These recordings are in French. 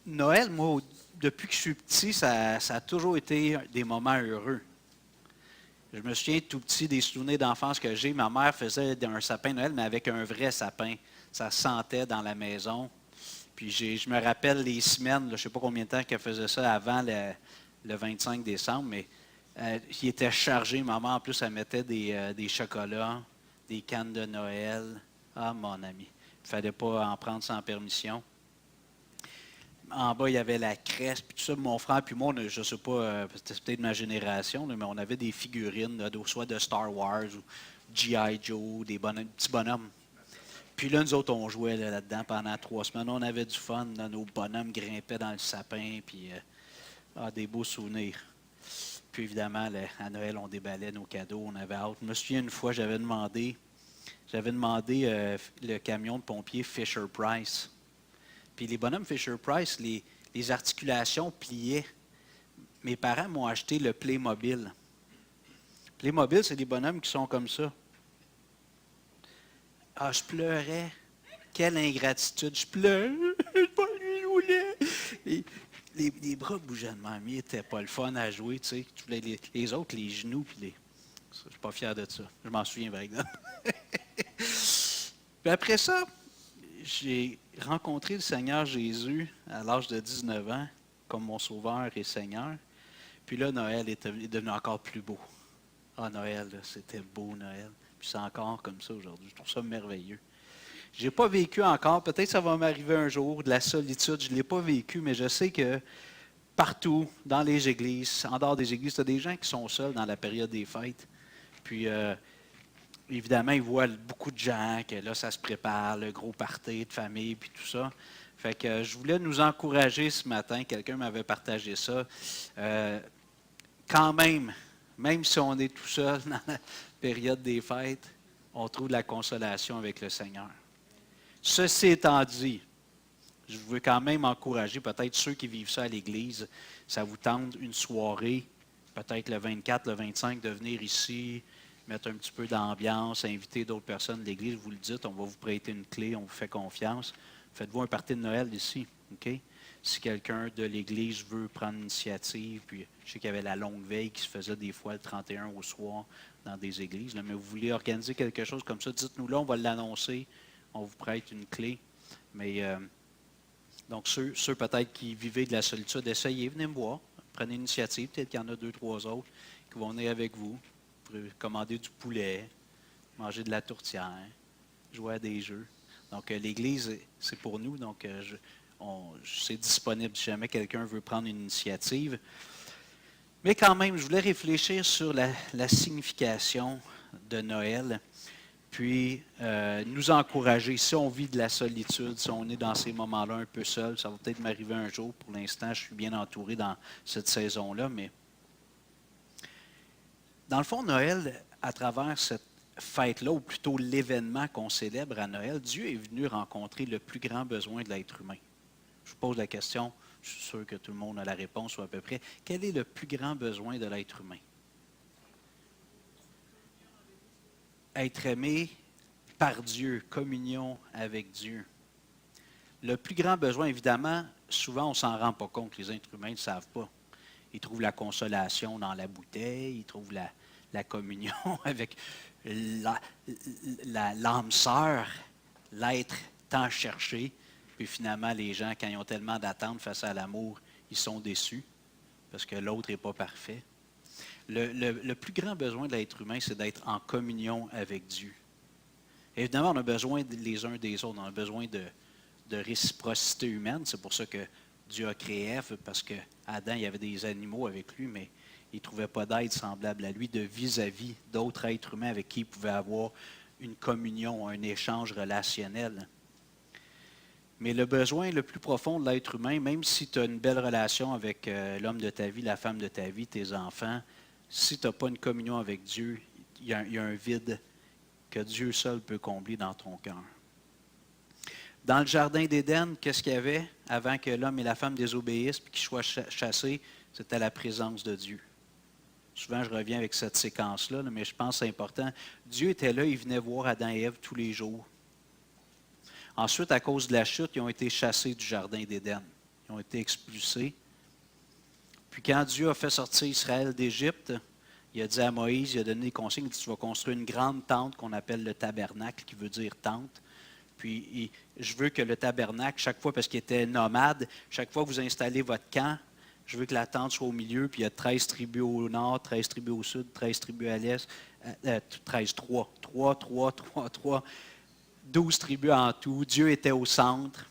Noël, moi, depuis que je suis petit, ça a toujours été des moments heureux. Je me souviens tout petit des souvenirs d'enfance que j'ai. Ma mère faisait un sapin de Noël, mais avec un vrai sapin. Ça se sentait dans la maison. Puis je me rappelle les semaines, là, je ne sais pas combien de temps qu'elle faisait ça avant le 25 décembre, mais il était chargé. Maman, en plus, elle mettait des chocolats, des cannes de Noël. Ah, mon ami. Il ne fallait pas en prendre sans permission. En bas, il y avait la crèche, puis tout ça. Mon frère puis moi, je ne sais pas, c'était peut-être ma génération, là, mais on avait des figurines, là, soit de Star Wars ou G.I. Joe, petits bonhommes. Puis là, nous autres, on jouait là-dedans pendant 3 semaines. On avait du fun. Là, nos bonhommes grimpaient dans le sapin. Puis, des beaux souvenirs. Puis évidemment, à Noël, on déballait nos cadeaux. On avait hâte. Je me souviens une fois, j'avais demandé le camion de pompiers Fisher-Price. Puis les bonhommes Fisher-Price, les articulations pliaient. Mes parents m'ont acheté le Playmobil. Playmobil, c'est des bonhommes qui sont comme ça. Ah, je pleurais. Quelle ingratitude. Je pleurais. Je pas lui voulais. Les bras bougeaient de mamie, n'étaient pas le fun à jouer, tu sais. Les autres, les genoux, puis les. Je ne suis pas fier de ça. Je m'en souviens, par exemple. Puis après ça, j'ai rencontré le Seigneur Jésus à l'âge de 19 ans comme mon sauveur et Seigneur. Puis là, Noël est devenu encore plus beau. Ah, Noël, là, c'était beau, Noël. Puis c'est encore comme ça aujourd'hui. Je trouve ça merveilleux. Je n'ai pas vécu encore, peut-être que ça va m'arriver un jour, de la solitude, je ne l'ai pas vécu, mais je sais que partout, dans les églises, en dehors des églises, il y a des gens qui sont seuls dans la période des fêtes. Puis, évidemment, ils voient beaucoup de gens, que là, ça se prépare, le gros party de famille, puis tout ça. Fait que je voulais nous encourager ce matin, quelqu'un m'avait partagé ça. Quand même si on est tout seul dans la période des fêtes, on trouve de la consolation avec le Seigneur. Ceci étant dit, je veux quand même encourager peut-être ceux qui vivent ça à l'Église. Ça vous tente une soirée, peut-être le 24, le 25, de venir ici, mettre un petit peu d'ambiance, inviter d'autres personnes de l'Église. Vous le dites, on va vous prêter une clé, on vous fait confiance. Faites-vous un party de Noël ici, OK? Si quelqu'un de l'Église veut prendre l'initiative, puis je sais qu'il y avait la longue veille qui se faisait des fois le 31 au soir dans des églises, là, mais vous voulez organiser quelque chose comme ça, dites-nous là, on va l'annoncer, on vous prête une clé. Mais donc, ceux peut-être qui vivaient de la solitude, essayez, venez me voir, prenez l'initiative, peut-être qu'il y en a 2, 3 autres qui vont venir avec vous, pour commander du poulet, manger de la tourtière, jouer à des jeux. Donc, l'Église, c'est pour nous, donc c'est disponible si jamais quelqu'un veut prendre une initiative. Mais quand même, je voulais réfléchir sur la signification de Noël, puis nous encourager. Si on vit de la solitude, si on est dans ces moments-là un peu seul, ça va peut-être m'arriver un jour. Pour l'instant, je suis bien entouré dans cette saison-là, mais dans le fond, Noël, à travers cette fête-là, ou plutôt l'événement qu'on célèbre à Noël, Dieu est venu rencontrer le plus grand besoin de l'être humain. Je vous pose la question, je suis sûr que tout le monde a la réponse ou à peu près. Quel est le plus grand besoin de l'être humain? Être aimé par Dieu, communion avec Dieu. Le plus grand besoin, évidemment, souvent on ne s'en rend pas compte, les êtres humains ne le savent pas. Ils trouvent la consolation dans la bouteille, ils trouvent la communion avec l'âme sœur, l'être tant cherché. Puis finalement, les gens, quand ils ont tellement d'attentes face à l'amour, ils sont déçus parce que l'autre n'est pas parfait. Le plus grand besoin de l'être humain, c'est d'être en communion avec Dieu. Évidemment, on a besoin les uns des autres, on a besoin de réciprocité humaine. C'est pour ça que Dieu a créé Ève, parce qu'Adam, il y avait des animaux avec lui, mais il ne trouvait pas d'aide semblable à lui, de vis-à-vis d'autres êtres humains avec qui il pouvait avoir une communion, un échange relationnel. Mais le besoin le plus profond de l'être humain, même si tu as une belle relation avec l'homme de ta vie, la femme de ta vie, tes enfants, si tu n'as pas une communion avec Dieu, il y a un vide que Dieu seul peut combler dans ton cœur. Dans le jardin d'Éden, qu'est-ce qu'il y avait avant que l'homme et la femme désobéissent et qu'ils soient chassés? C'était la présence de Dieu. Souvent, je reviens avec cette séquence-là, mais je pense que c'est important. Dieu était là, il venait voir Adam et Ève tous les jours. Ensuite, à cause de la chute, ils ont été chassés du jardin d'Éden. Ils ont été expulsés. Puis quand Dieu a fait sortir Israël d'Égypte, il a dit à Moïse, il a donné des consignes, il a dit, tu vas construire une grande tente qu'on appelle le tabernacle, qui veut dire tente. Puis je veux que le tabernacle, chaque fois, parce qu'il était nomade, chaque fois que vous installez votre camp, je veux que la tente soit au milieu, puis il y a 13 tribus au nord, 13 tribus au sud, 13 tribus à l'est, 13, 3, 12 tribus en tout. Dieu était au centre.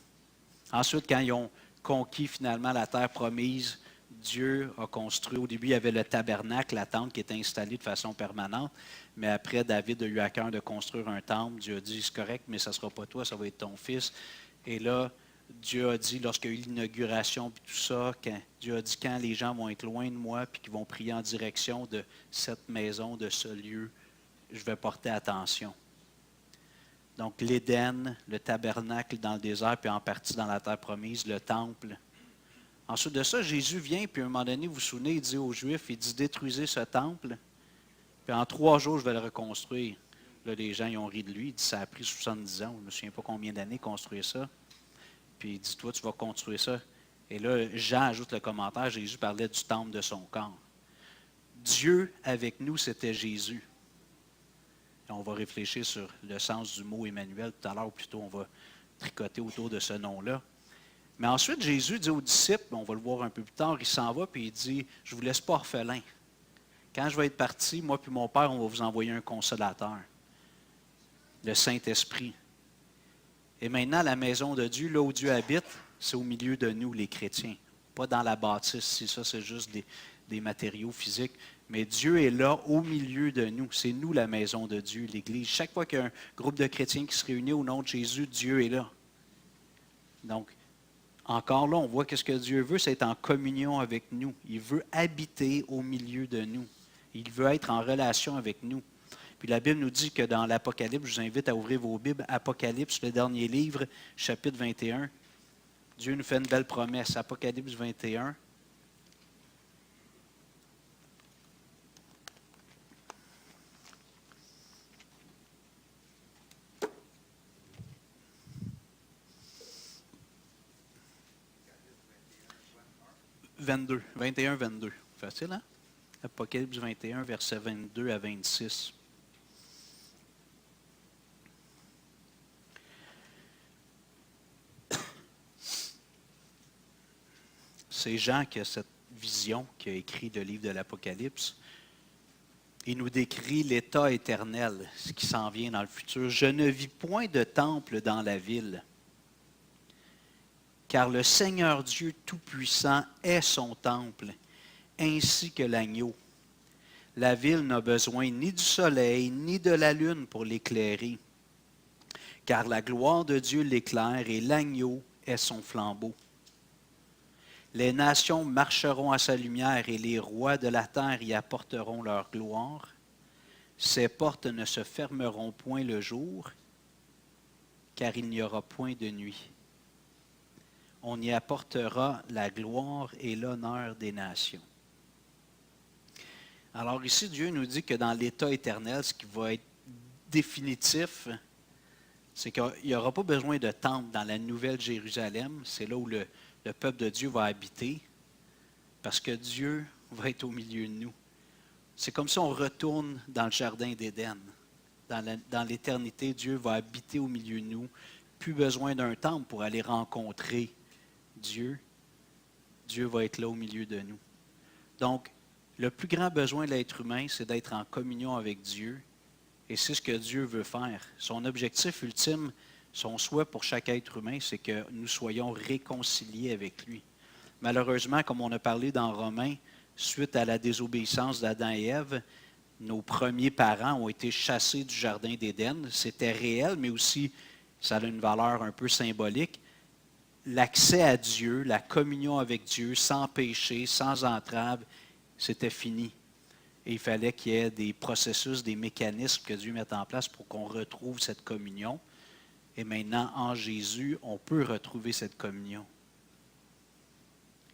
Ensuite, quand ils ont conquis finalement la terre promise, Dieu a construit, au début, il y avait le tabernacle, la tente qui était installée de façon permanente, mais après, David a eu à cœur de construire un temple. Dieu a dit, c'est correct, mais ça ne sera pas toi, ça va être ton fils. Et là, Dieu a dit, lorsqu'il y a eu l'inauguration, puis tout ça, Dieu a dit, quand les gens vont être loin de moi, puis qu'ils vont prier en direction de cette maison, de ce lieu, je vais porter attention. Donc, l'Éden, le tabernacle dans le désert, puis en partie dans la terre promise, le temple. Ensuite de ça, Jésus vient, puis à un moment donné, vous vous souvenez, il dit aux Juifs, il dit, détruisez ce temple, puis en 3 jours, je vais le reconstruire. Là, les gens, ils ont ri de lui. Il dit, ça a pris 70 ans, je ne me souviens pas combien d'années construire ça. Puis il dit, toi, tu vas construire ça. Et là, Jean ajoute le commentaire, Jésus parlait du temple de son corps. Dieu avec nous, c'était Jésus. Et on va réfléchir sur le sens du mot Emmanuel tout à l'heure, ou plutôt on va tricoter autour de ce nom-là. Mais ensuite, Jésus dit aux disciples, on va le voir un peu plus tard, il s'en va, puis il dit, je ne vous laisse pas orphelin. Quand je vais être parti, moi puis mon Père, on va vous envoyer un consolateur, le Saint-Esprit. Et maintenant, la maison de Dieu, là où Dieu habite, c'est au milieu de nous, les chrétiens. Pas dans la bâtisse, si ça, c'est juste des matériaux physiques. Mais Dieu est là, au milieu de nous. C'est nous, la maison de Dieu, l'Église. Chaque fois qu'il y a un groupe de chrétiens qui se réunit au nom de Jésus, Dieu est là. Donc, encore là, on voit que ce que Dieu veut, c'est être en communion avec nous. Il veut habiter au milieu de nous. Il veut être en relation avec nous. Puis la Bible nous dit que dans l'Apocalypse, je vous invite à ouvrir vos Bibles, Apocalypse, le dernier livre, chapitre 21. Dieu nous fait une belle promesse, Apocalypse 21. « 21, 22. Facile, hein? Apocalypse 21, versets 22 à 26. C'est Jean qui a cette vision, qui a écrit le livre de l'Apocalypse. Il nous décrit l'état éternel, ce qui s'en vient dans le futur. « Je ne vis point de temple dans la ville, car le Seigneur Dieu Tout-Puissant est son temple, ainsi que l'agneau. La ville n'a besoin ni du soleil, ni de la lune pour l'éclairer, car la gloire de Dieu l'éclaire et l'agneau est son flambeau. Les nations marcheront à sa lumière et les rois de la terre y apporteront leur gloire. Ses portes ne se fermeront point le jour, car il n'y aura point de nuit. On y apportera la gloire et l'honneur des nations. » Alors ici, Dieu nous dit que dans l'état éternel, ce qui va être définitif, c'est qu'il n'y aura pas besoin de temple dans la nouvelle Jérusalem. C'est là où le peuple de Dieu va habiter, parce que Dieu va être au milieu de nous. C'est comme si on retourne dans le jardin d'Éden. Dans l'éternité, Dieu va habiter au milieu de nous. Plus besoin d'un temple pour aller rencontrer Dieu. Dieu va être là au milieu de nous. Donc, le plus grand besoin de l'être humain, c'est d'être en communion avec Dieu. Et c'est ce que Dieu veut faire. Son objectif ultime, son souhait pour chaque être humain, c'est que nous soyons réconciliés avec lui. Malheureusement, comme on a parlé dans Romains, suite à la désobéissance d'Adam et Ève, nos premiers parents ont été chassés du jardin d'Éden. C'était réel, mais aussi, ça a une valeur un peu symbolique. L'accès à Dieu, la communion avec Dieu, sans péché, sans entrave, c'était fini. Et il fallait qu'il y ait des processus, des mécanismes que Dieu mette en place pour qu'on retrouve cette communion. Et maintenant, en Jésus, on peut retrouver cette communion.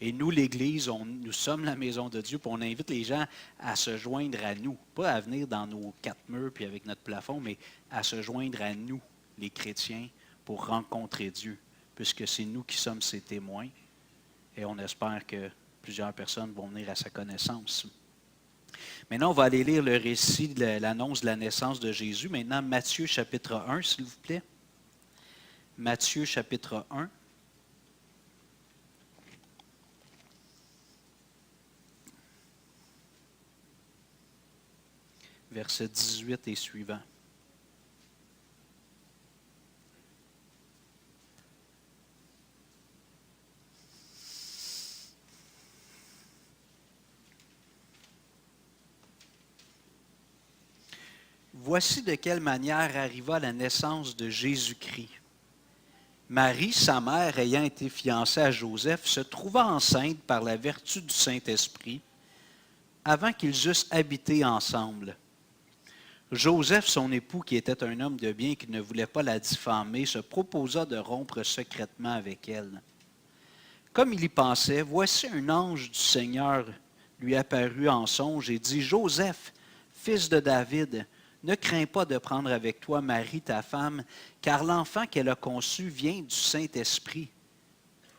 Et nous, l'Église, nous sommes la maison de Dieu, puis on invite les gens à se joindre à nous. Pas à venir dans nos 4 murs puis avec notre plafond, mais à se joindre à nous, les chrétiens, pour rencontrer Dieu, puisque c'est nous qui sommes ses témoins. Et on espère que plusieurs personnes vont venir à sa connaissance. Maintenant, on va aller lire le récit de l'annonce de la naissance de Jésus. Maintenant, Matthieu chapitre 1, s'il vous plaît. Matthieu chapitre 1. Versets 18 et suivants. Voici de quelle manière arriva la naissance de Jésus-Christ. Marie, sa mère, ayant été fiancée à Joseph, se trouva enceinte par la vertu du Saint-Esprit avant qu'ils eussent habité ensemble. Joseph, son époux, qui était un homme de bien et qui ne voulait pas la diffamer, se proposa de rompre secrètement avec elle. Comme il y pensait, voici un ange du Seigneur lui apparut en songe et dit, « Joseph, fils de David, ne crains pas de prendre avec toi Marie, ta femme, car l'enfant qu'elle a conçu vient du Saint-Esprit.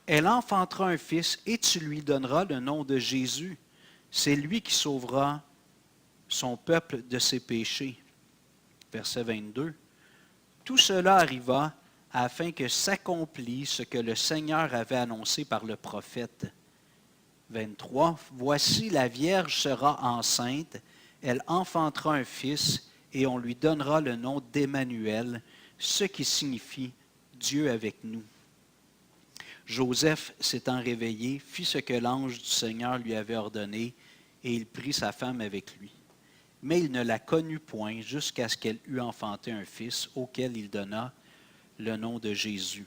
Elle enfantera un fils et tu lui donneras le nom de Jésus. C'est lui qui sauvera son peuple de ses péchés. » Verset 22. Tout cela arriva afin que s'accomplisse ce que le Seigneur avait annoncé par le prophète. 23. Voici, la Vierge sera enceinte, elle enfantera un fils, et on lui donnera le nom d'Emmanuel, ce qui signifie Dieu avec nous. Joseph, s'étant réveillé, fit ce que l'ange du Seigneur lui avait ordonné, et il prit sa femme avec lui. Mais il ne la connut point jusqu'à ce qu'elle eût enfanté un fils, auquel il donna le nom de Jésus.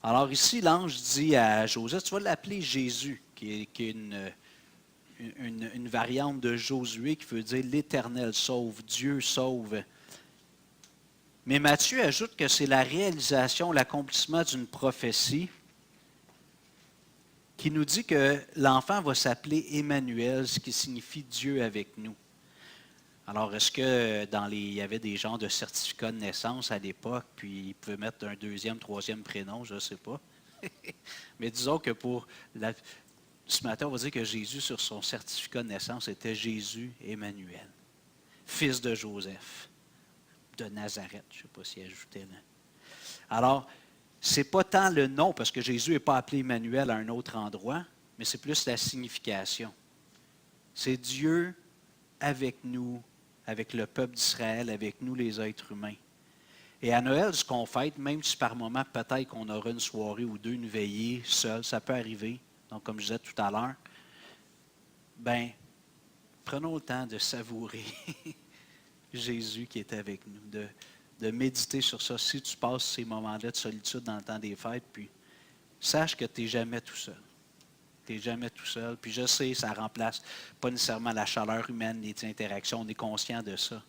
Alors ici, l'ange dit à Joseph, tu vas l'appeler Jésus, qui est une variante de Josué qui veut dire l'Éternel sauve, Dieu sauve. Mais Matthieu ajoute que c'est la réalisation, l'accomplissement d'une prophétie qui nous dit que l'enfant va s'appeler Emmanuel, ce qui signifie Dieu avec nous. Alors, est-ce que il y avait des genres de certificats de naissance à l'époque, puis ils pouvaient mettre un deuxième, troisième prénom, je ne sais pas. Mais disons que ce matin, on va dire que Jésus, sur son certificat de naissance, était Jésus Emmanuel, fils de Joseph, de Nazareth. Je ne sais pas s'il ajoutait là. Alors, ce n'est pas tant le nom, parce que Jésus n'est pas appelé Emmanuel à un autre endroit, mais c'est plus la signification. C'est Dieu avec nous, avec le peuple d'Israël, avec nous les êtres humains. Et à Noël, ce qu'on fête, même si par moment, peut-être qu'on aura une soirée ou deux, une veillée seule, ça peut arriver. Donc, comme je disais tout à l'heure, prenons le temps de savourer Jésus qui est avec nous, de méditer sur ça. Si tu passes ces moments-là de solitude dans le temps des fêtes, puis sache que tu n'es jamais tout seul. Tu n'es jamais tout seul. Puis je sais, ça ne remplace pas nécessairement la chaleur humaine, les interactions, on est conscient de ça.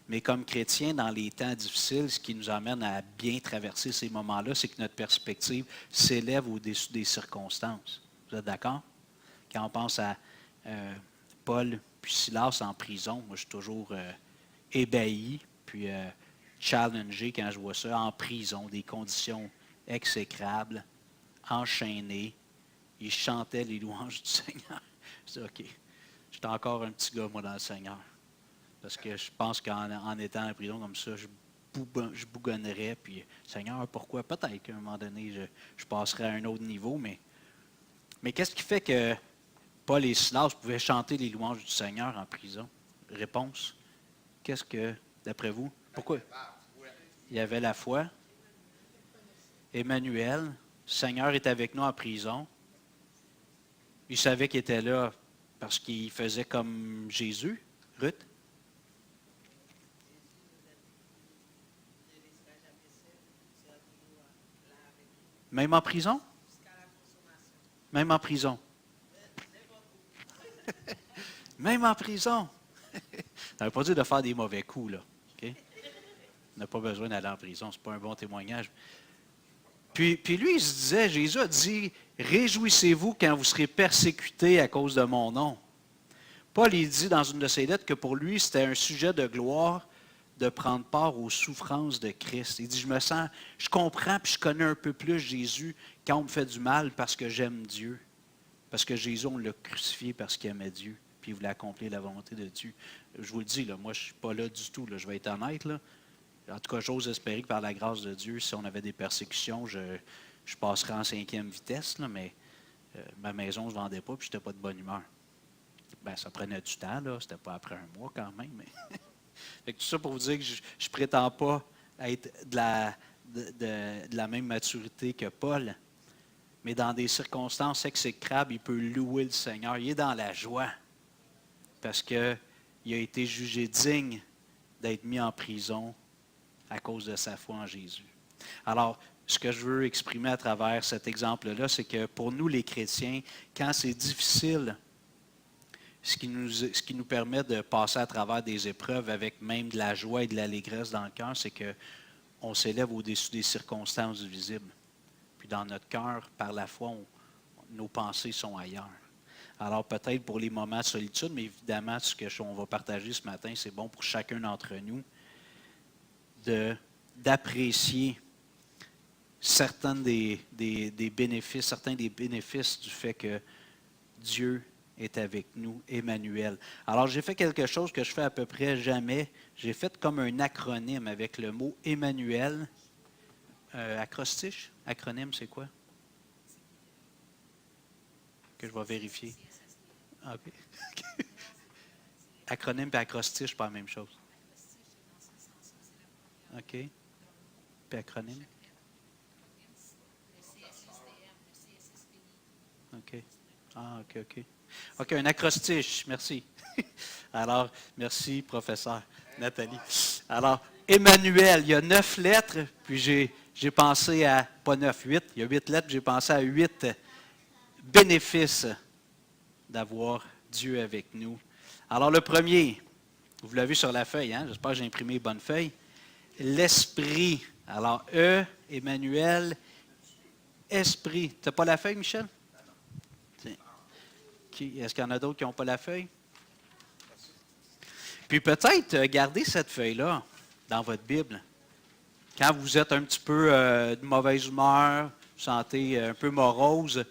Mais comme chrétiens, dans les temps difficiles, ce qui nous amène à bien traverser ces moments-là, c'est que notre perspective s'élève au-dessus des circonstances. Vous êtes d'accord? Quand on pense à Paul puis Silas en prison, moi je suis toujours ébahi, puis challengé quand je vois ça, en prison, des conditions exécrables, enchaînés. Ils chantaient les louanges du Seigneur. Je dis, OK, j'étais encore un petit gars, moi, dans le Seigneur. Parce que je pense qu'en étant en prison comme ça, je bougonnerais, puis Seigneur, pourquoi? Peut-être qu'à un moment donné, je passerais à un autre niveau, mais qu'est-ce qui fait que Paul et Silas pouvaient chanter les louanges du Seigneur en prison? Réponse. Qu'est-ce que, d'après vous, pourquoi? Il y avait la foi. Emmanuel, le Seigneur est avec nous en prison. Il savait qu'il était là parce qu'il faisait comme Jésus. Ruth? Même en prison? Même en prison. Même en prison. Ça ne veut pas dire de faire des mauvais coups, là. Okay? On n'a pas besoin d'aller en prison, ce n'est pas un bon témoignage. Puis lui, il se disait, Jésus a dit, « Réjouissez-vous quand vous serez persécutés à cause de mon nom. » Paul, il dit dans une de ses lettres que pour lui, c'était un sujet de gloire de prendre part aux souffrances de Christ. Il dit, je comprends puis je connais un peu plus Jésus quand on me fait du mal parce que j'aime Dieu. Parce que Jésus, on l'a crucifié parce qu'il aimait Dieu, puis il voulait accomplir la volonté de Dieu. Je vous le dis, là, moi, je ne suis pas là du tout, là, je vais être honnête. Là. En tout cas, j'ose espérer que par la grâce de Dieu, si on avait des persécutions, je passerais en 5e vitesse, là, mais ma maison ne se vendait pas, puis je n'étais pas de bonne humeur. Ben, ça prenait du temps, là, c'était pas après un mois quand même. Mais fait que tout ça pour vous dire que je ne prétends pas être de la même maturité que Paul, mais dans des circonstances exécrables, il peut louer le Seigneur. Il est dans la joie parce qu'il a été jugé digne d'être mis en prison à cause de sa foi en Jésus. Alors, ce que je veux exprimer à travers cet exemple-là, c'est que pour nous, les chrétiens, quand c'est difficile, ce qui nous permet de passer à travers des épreuves avec même de la joie et de l'allégresse dans le cœur, c'est qu'on s'élève au-dessus des circonstances visibles. Puis dans notre cœur, par la foi, nos pensées sont ailleurs. Alors peut-être pour les moments de solitude, mais évidemment, ce qu'on va partager ce matin, c'est bon pour chacun d'entre nous d'apprécier certains des bénéfices du fait que Dieu est avec nous, Emmanuel. Alors j'ai fait quelque chose que je fais à peu près jamais. J'ai fait comme un acronyme avec le mot Emmanuel. Acrostiche? Acronyme, c'est quoi? Que je vais vérifier. OK. Acronyme et acrostiche, c'est pas la même chose. OK. Puis acronyme? OK. Ah, OK, OK. OK, un acrostiche, merci. Alors, merci, professeur Nathalie. Alors, Emmanuel, il y a 9 lettres, puis j'ai pensé à, pas 9, 8, il y a 8 lettres, j'ai pensé à 8 bénéfices d'avoir Dieu avec nous. Alors, le premier, vous l'avez vu sur la feuille, hein? J'espère que j'ai imprimé une bonne feuille. L'esprit. Alors, Emmanuel, esprit. Tu n'as pas la feuille, Michel? Est-ce qu'il y en a d'autres qui n'ont pas la feuille? Puis peut-être gardez cette feuille-là dans votre Bible. Quand vous êtes un petit peu de mauvaise humeur, vous sentez un peu morose,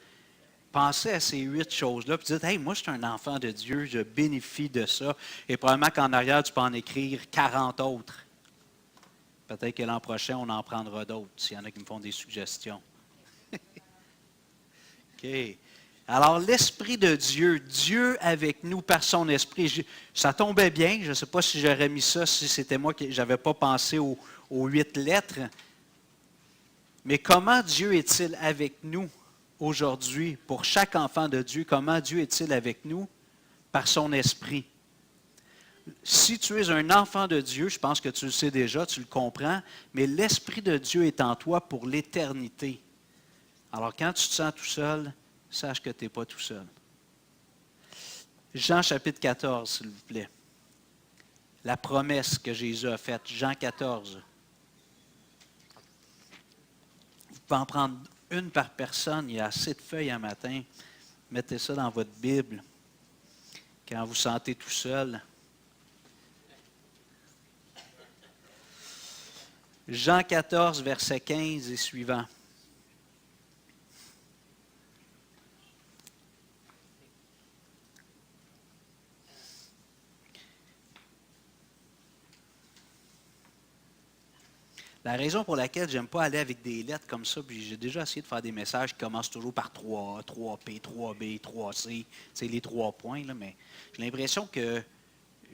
pensez à ces 8 choses-là, puis dites, « Hey, moi, je suis un enfant de Dieu, je bénéficie de ça. » Et probablement qu'en arrière, tu peux en écrire 40 autres. Peut-être que l'an prochain, on en prendra d'autres, s'il y en a qui me font des suggestions. OK. Alors, l'Esprit de Dieu, Dieu avec nous par son Esprit, ça tombait bien. Je ne sais pas si j'aurais mis ça, si c'était moi qui n'avais pas pensé aux 8 lettres. Mais comment Dieu est-il avec nous aujourd'hui, pour chaque enfant de Dieu, comment Dieu est-il avec nous par son Esprit? Si tu es un enfant de Dieu, je pense que tu le sais déjà, tu le comprends, mais l'Esprit de Dieu est en toi pour l'éternité. Alors, quand tu te sens tout seul, sache que tu n'es pas tout seul. Jean chapitre 14, s'il vous plaît. La promesse que Jésus a faite. Jean 14. Vous pouvez en prendre une par personne. Il y a assez de feuilles un matin. Mettez ça dans votre Bible. Quand vous sentez tout seul. Jean 14, verset 15 et suivant. La raison pour laquelle je n'aime pas aller avec des lettres comme ça, puis j'ai déjà essayé de faire des messages qui commencent toujours par 3A, 3P, 3B, 3C, c'est les 3 points, là, mais j'ai l'impression que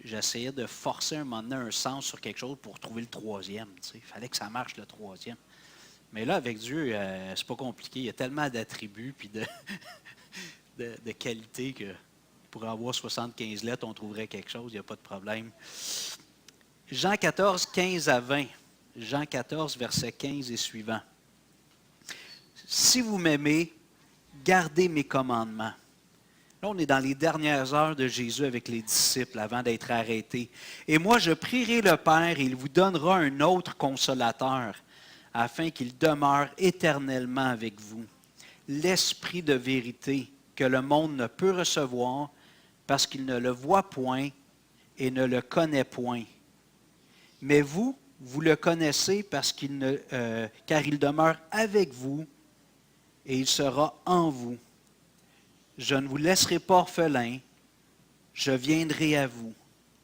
j'essayais de forcer un moment donné un sens sur quelque chose pour trouver le troisième. Il fallait que ça marche le troisième. Mais là, avec Dieu, c'est pas compliqué. Il y a tellement d'attributs puis de qualités que pour avoir 75 lettres, on trouverait quelque chose, il n'y a pas de problème. Jean 14, 15 à 20. Jean 14, verset 15 et suivant. Si vous m'aimez, gardez mes commandements. Là, on est dans les dernières heures de Jésus avec les disciples avant d'être arrêté. Et moi, je prierai le Père et il vous donnera un autre consolateur afin qu'il demeure éternellement avec vous. L'Esprit de vérité que le monde ne peut recevoir parce qu'il ne le voit point et ne le connaît point. Mais vous, vous le connaissez car il demeure avec vous et il sera en vous. Je ne vous laisserai pas orphelin, je viendrai à vous.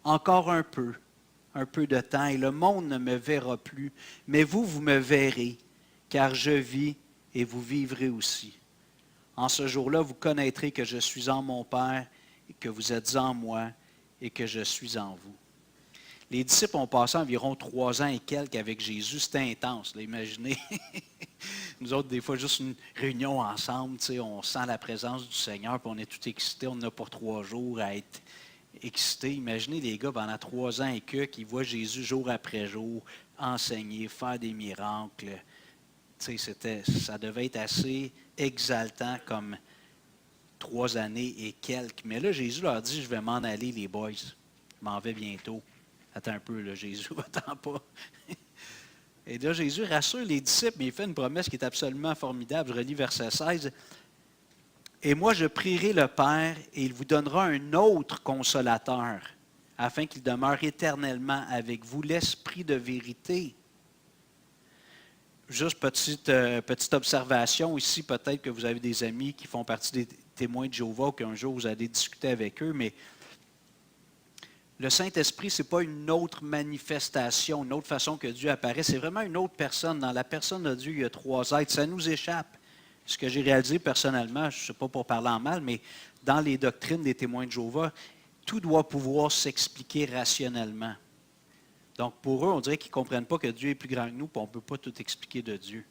Encore un peu de temps, et le monde ne me verra plus. Mais vous, vous me verrez, car je vis et vous vivrez aussi. En ce jour-là, vous connaîtrez que je suis en mon Père, et que vous êtes en moi, et que je suis en vous. Les disciples ont passé environ 3 ans et quelques avec Jésus. C'était intense, là, imaginez. Nous autres, des fois, juste une réunion ensemble, on sent la présence du Seigneur, puis on est tout excités. On en a pour 3 jours à être excités. Imaginez les gars pendant 3 ans et quelques qui voient Jésus jour après jour enseigner, faire des miracles. Ça devait être assez exaltant comme 3 années et quelques. Mais là, Jésus leur dit, je vais m'en aller, les boys. Je m'en vais bientôt. Attends un peu, là, Jésus, attends pas. Et là, Jésus rassure les disciples, mais il fait une promesse qui est absolument formidable. Je relis verset 16. Et moi, je prierai le Père, et il vous donnera un autre consolateur, afin qu'il demeure éternellement avec vous, l'Esprit de vérité. Juste petite observation ici, peut-être que vous avez des amis qui font partie des témoins de Jéhovah, qu'un jour vous allez discuter avec eux, mais le Saint-Esprit, ce n'est pas une autre manifestation, une autre façon que Dieu apparaît, c'est vraiment une autre personne. Dans la personne de Dieu, il y a 3 êtres. Ça nous échappe. Ce que j'ai réalisé personnellement, je ne sais pas pour parler en mal, mais dans les doctrines des témoins de Jéhovah, tout doit pouvoir s'expliquer rationnellement. Donc pour eux, on dirait qu'ils ne comprennent pas que Dieu est plus grand que nous, puis on ne peut pas tout expliquer de Dieu.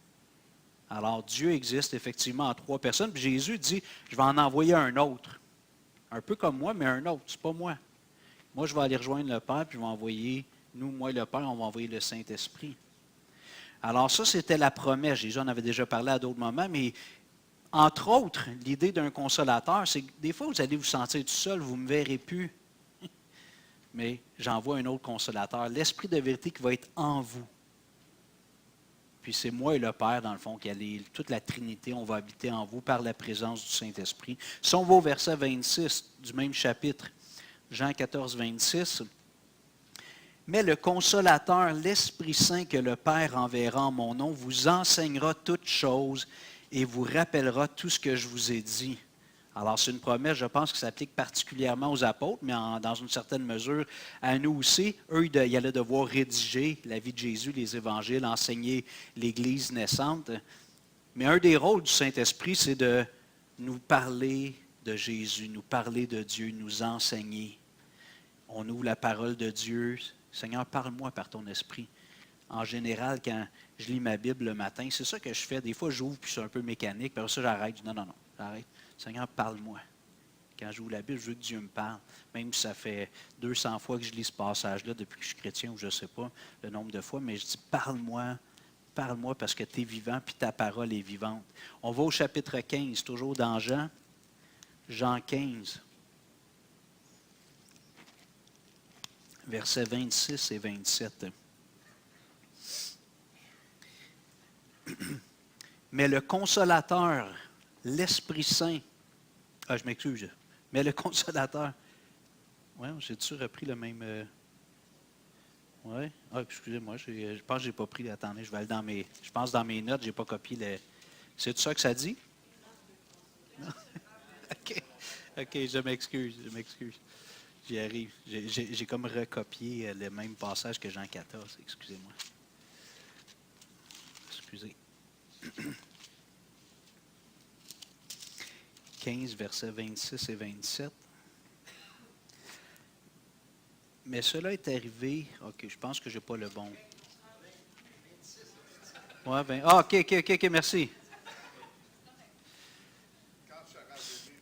Alors Dieu existe effectivement en 3 personnes, puis Jésus dit, je vais en envoyer un autre. Un peu comme moi, mais un autre, ce n'est pas moi. Moi, je vais aller rejoindre le Père, puis je vais envoyer, moi et le Père, on va envoyer le Saint-Esprit. Alors ça, c'était la promesse. Jésus en avait déjà parlé à d'autres moments, mais entre autres, l'idée d'un consolateur, c'est que des fois, vous allez vous sentir tout seul, vous ne me verrez plus. Mais j'envoie un autre consolateur, l'Esprit de vérité qui va être en vous. Puis c'est moi et le Père, dans le fond, toute la Trinité, on va habiter en vous par la présence du Saint-Esprit. Si on va au verset 26 du même chapitre, Jean 14, 26. Mais le consolateur, l'Esprit Saint que le Père enverra en mon nom, vous enseignera toutes choses et vous rappellera tout ce que je vous ai dit. Alors, c'est une promesse, je pense, qui s'applique particulièrement aux apôtres, mais dans une certaine mesure à nous aussi. Eux, ils allaient devoir rédiger la vie de Jésus, les évangiles, enseigner l'Église naissante. Mais un des rôles du Saint-Esprit, c'est de nous parler de Jésus, nous parler de Dieu, nous enseigner. On ouvre la parole de Dieu. Seigneur, parle-moi par ton esprit. En général, quand je lis ma Bible le matin, c'est ça que je fais. Des fois, j'ouvre puis c'est un peu mécanique. Puis après ça, j'arrête. Je dis non, j'arrête. Seigneur, parle-moi. Quand j'ouvre la Bible, je veux que Dieu me parle. Même si ça fait 200 fois que je lis ce passage-là depuis que je suis chrétien ou je ne sais pas le nombre de fois, mais je dis parle-moi parce que tu es vivant puis ta parole est vivante. On va au chapitre 15, toujours dans Jean. Jean 15. Versets 26 et 27. Mais le consolateur, l'Esprit Saint, je m'excuse, mais le consolateur, j'ai-tu repris le même, excusez-moi, je pense que je n'ai pas pris, attendez, je vais aller je pense dans mes notes, je n'ai pas copié c'est ça que ça dit? Non? OK, je m'excuse. J'y arrive. J'ai comme recopié le même passage que Jean 14. Excusez-moi. Excusez. 15, versets 26 et 27. Mais cela est arrivé. OK, je pense que je n'ai pas le bon. Ouais, OK, merci.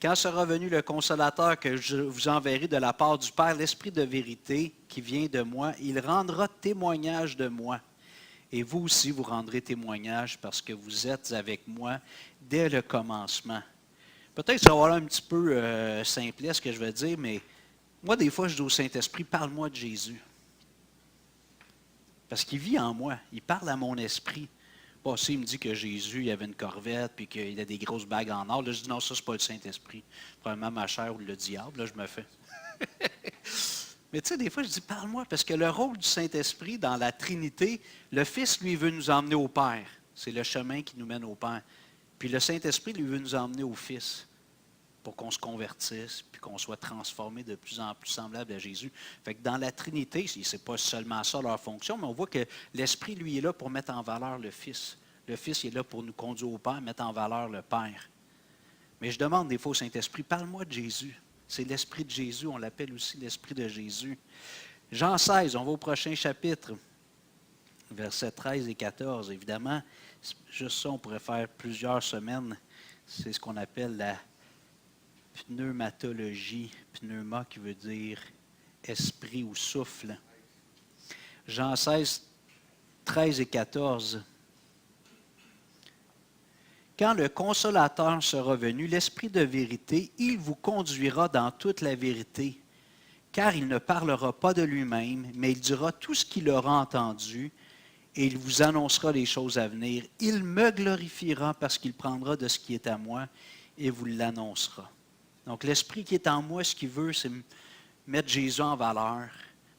Quand sera venu le consolateur que je vous enverrai de la part du Père, l'Esprit de vérité qui vient de moi, il rendra témoignage de moi. Et vous aussi, vous rendrez témoignage parce que vous êtes avec moi dès le commencement. Peut-être que ça va avoir un petit peu simplet ce que je vais dire, mais moi, des fois, je dis au Saint-Esprit, parle-moi de Jésus. Parce qu'il vit en moi, il parle à mon esprit. Bon, s'il me dit que Jésus, il avait une corvette puis qu'il a des grosses bagues en or, là, je dis non, ça, c'est pas le Saint-Esprit. Probablement ma chair ou le diable, là, je me fais. Mais tu sais, des fois, je dis, parle-moi, parce que le rôle du Saint-Esprit dans la Trinité, le Fils, lui, veut nous emmener au Père. C'est le chemin qui nous mène au Père. Puis le Saint-Esprit, lui, veut nous emmener au Fils pour qu'on se convertisse, puis qu'on soit transformé de plus en plus semblable à Jésus. Fait que dans la Trinité, ce n'est pas seulement ça leur fonction, mais on voit que l'Esprit, lui, est là pour mettre en valeur le Fils. Le Fils il est là pour nous conduire au Père, mettre en valeur le Père. Mais je demande des fois au Saint-Esprit, parle-moi de Jésus. C'est l'Esprit de Jésus, on l'appelle aussi l'Esprit de Jésus. Jean 16, on va au prochain chapitre, versets 13 et 14. Évidemment, juste ça, on pourrait faire plusieurs semaines. C'est ce qu'on appelle la pneumatologie. Pneuma qui veut dire esprit ou souffle. Jean 16, 13 et 14. Quand le Consolateur sera venu, l'Esprit de vérité, il vous conduira dans toute la vérité, car il ne parlera pas de lui-même, mais il dira tout ce qu'il aura entendu, et il vous annoncera les choses à venir. Il me glorifiera parce qu'il prendra de ce qui est à moi et vous l'annoncera. Donc l'Esprit qui est en moi, ce qu'il veut, c'est mettre Jésus en valeur,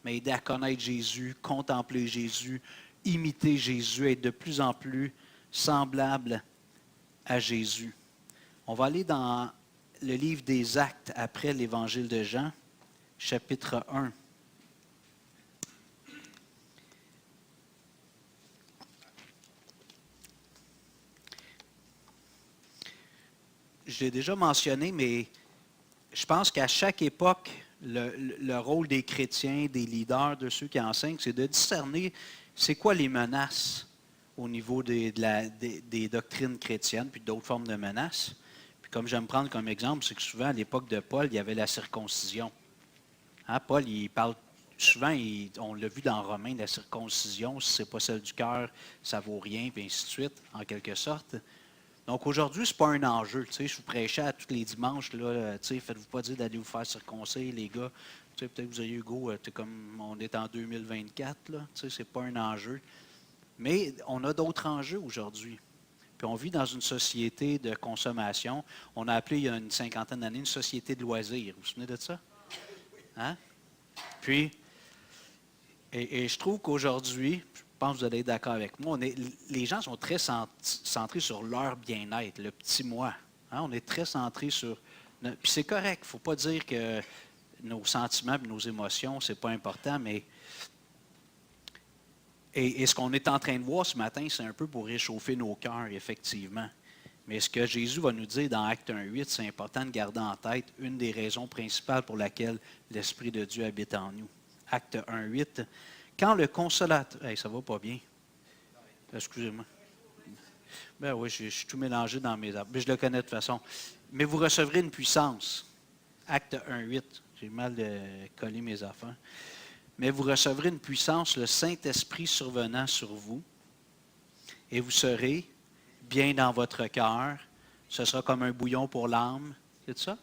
m'aider à connaître Jésus, contempler Jésus, imiter Jésus, être de plus en plus semblable à Jésus. On va aller dans le livre des Actes après l'Évangile de Jean, chapitre 1. Je l'ai déjà mentionné, mais je pense qu'à chaque époque, le rôle des chrétiens, des leaders, de ceux qui enseignent, c'est de discerner c'est quoi les menaces au niveau des doctrines chrétiennes, puis d'autres formes de menaces. Puis comme j'aime prendre comme exemple, c'est que souvent, à l'époque de Paul, il y avait la circoncision. Hein, Paul, il parle souvent, on l'a vu dans Romains, la circoncision, si ce n'est pas celle du cœur, ça ne vaut rien, puis ainsi de suite, en quelque sorte. Donc aujourd'hui, ce n'est pas un enjeu. Je vous prêchais à tous les dimanches, là, faites-vous pas dire d'aller vous faire circoncer, les gars. Peut-être que vous avez Hugo, comme on est en 2024, ce n'est pas un enjeu. Mais on a d'autres enjeux aujourd'hui. Puis on vit dans une société de consommation. On a appelé il y a une cinquantaine d'années une société de loisirs. Vous vous souvenez de ça? Hein? Puis, et je trouve qu'aujourd'hui, je pense que vous allez être d'accord avec moi, les gens sont très centrés sur leur bien-être, le petit moi. Hein? On est très centrés sur... Puis c'est correct, il ne faut pas dire que nos sentiments et nos émotions, ce n'est pas important, mais... Et ce qu'on est en train de voir ce matin, c'est un peu pour réchauffer nos cœurs, effectivement. Mais ce que Jésus va nous dire dans Acte 1.8, c'est important de garder en tête une des raisons principales pour laquelle l'Esprit de Dieu habite en nous. Acte 1.8, quand le Consolateur... Hey, ça va pas bien. Excusez-moi. Ben oui, je suis tout mélangé dans mes... Mais je le connais de toute façon. Mais vous recevrez une puissance. Acte 1.8. J'ai mal collé mes affaires. Mais vous recevrez une puissance, le Saint-Esprit survenant sur vous, et vous serez bien dans votre cœur. Ce sera comme un bouillon pour l'âme. C'est ça?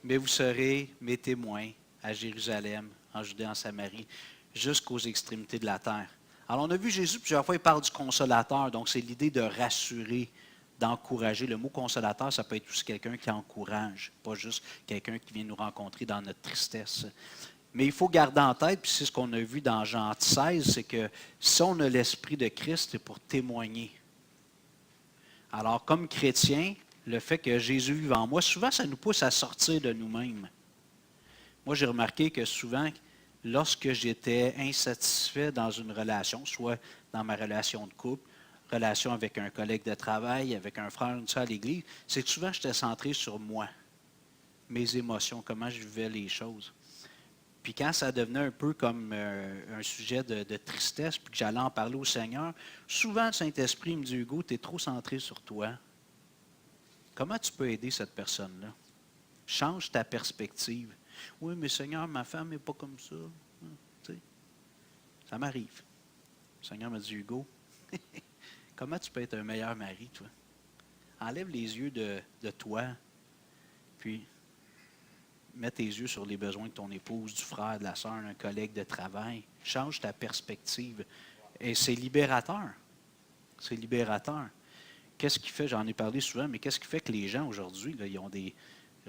Mais vous serez mes témoins à Jérusalem, en Judée, en Samarie, jusqu'aux extrémités de la terre. Alors, on a vu Jésus, plusieurs fois, il parle du consolateur. Donc, c'est l'idée de rassurer, d'encourager. Le mot consolateur, ça peut être aussi quelqu'un qui encourage, pas juste quelqu'un qui vient nous rencontrer dans notre tristesse. Mais il faut garder en tête, puis c'est ce qu'on a vu dans Jean 16, c'est que si on a l'Esprit de Christ, c'est pour témoigner. Alors, comme chrétien, le fait que Jésus vive en moi, souvent, ça nous pousse à sortir de nous-mêmes. Moi, j'ai remarqué que souvent, lorsque j'étais insatisfait dans une relation, soit dans ma relation de couple, relation avec un collègue de travail, avec un frère, une soeur à l'église, c'est que souvent, j'étais centré sur moi, mes émotions, comment je vivais les choses. Puis quand ça devenait un peu comme un sujet de tristesse, puis que j'allais en parler au Seigneur, souvent le Saint-Esprit me dit, Hugo, tu es trop centré sur toi. Comment tu peux aider cette personne-là? Change ta perspective. Oui, mais Seigneur, ma femme n'est pas comme ça. Tu sais, ça m'arrive. Le Seigneur m'a dit, Hugo, comment tu peux être un meilleur mari, toi? Enlève les yeux de toi, puis mets tes yeux sur les besoins de ton épouse, du frère, de la sœur, d'un collègue de travail. Change ta perspective. Et c'est libérateur. C'est libérateur. Qu'est-ce qui fait, j'en ai parlé souvent, mais qu'est-ce qui fait que les gens aujourd'hui, là, ils ont des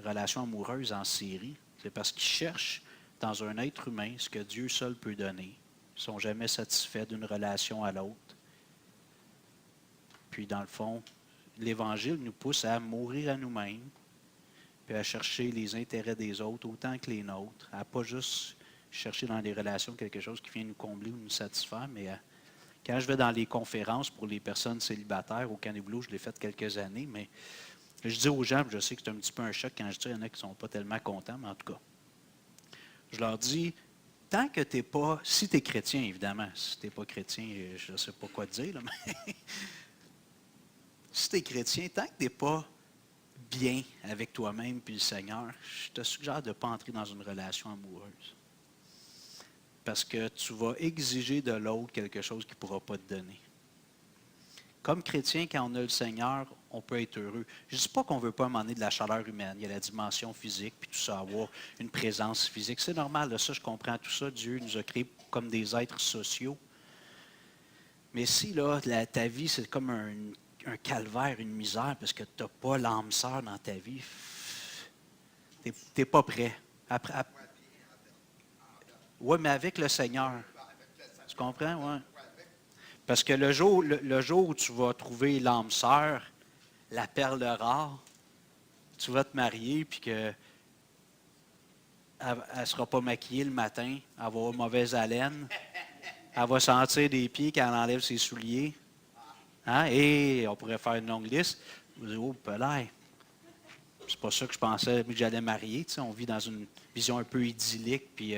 relations amoureuses en série? C'est parce qu'ils cherchent dans un être humain ce que Dieu seul peut donner. Ils ne sont jamais satisfaits d'une relation à l'autre. Puis, dans le fond, l'Évangile nous pousse à mourir à nous-mêmes, puis à chercher les intérêts des autres autant que les nôtres, à ne pas juste chercher dans les relations quelque chose qui vient nous combler ou nous satisfaire, mais quand je vais dans les conférences pour les personnes célibataires au Caniboulo, je l'ai fait quelques années, mais je dis aux gens, je sais que c'est un petit peu un choc quand je dis, il y en a qui ne sont pas tellement contents, mais en tout cas, je leur dis, tant que tu n'es pas, si tu es chrétien, évidemment, si tu n'es pas chrétien, je ne sais pas quoi te dire, là, mais si tu es chrétien, tant que tu n'es pas bien avec toi-même et le Seigneur, je te suggère de ne pas entrer dans une relation amoureuse. Parce que tu vas exiger de l'autre quelque chose qu'il ne pourra pas te donner. Comme chrétien, quand on a le Seigneur, on peut être heureux. Je ne dis pas qu'on ne veut pas emmener de la chaleur humaine. Il y a la dimension physique, puis tout ça, avoir une présence physique. C'est normal, là, ça, je comprends tout ça. Dieu nous a créés comme des êtres sociaux. Mais si là, ta vie, c'est comme un calvaire, une misère, parce que tu n'as pas l'âme sœur dans ta vie, tu n'es pas prêt. Oui, mais avec le Seigneur. Tu comprends? Oui. Parce que le jour où tu vas trouver l'âme sœur, la perle rare, tu vas te marier, puis que elle ne sera pas maquillée le matin, elle va avoir mauvaise haleine, elle va sentir des pieds quand elle enlève ses souliers. Hein? Et on pourrait faire une longue liste. Vous dites, oh, pelaille. C'est pas ça que je pensais que j'allais marier. Tu sais, on vit dans une vision un peu idyllique puis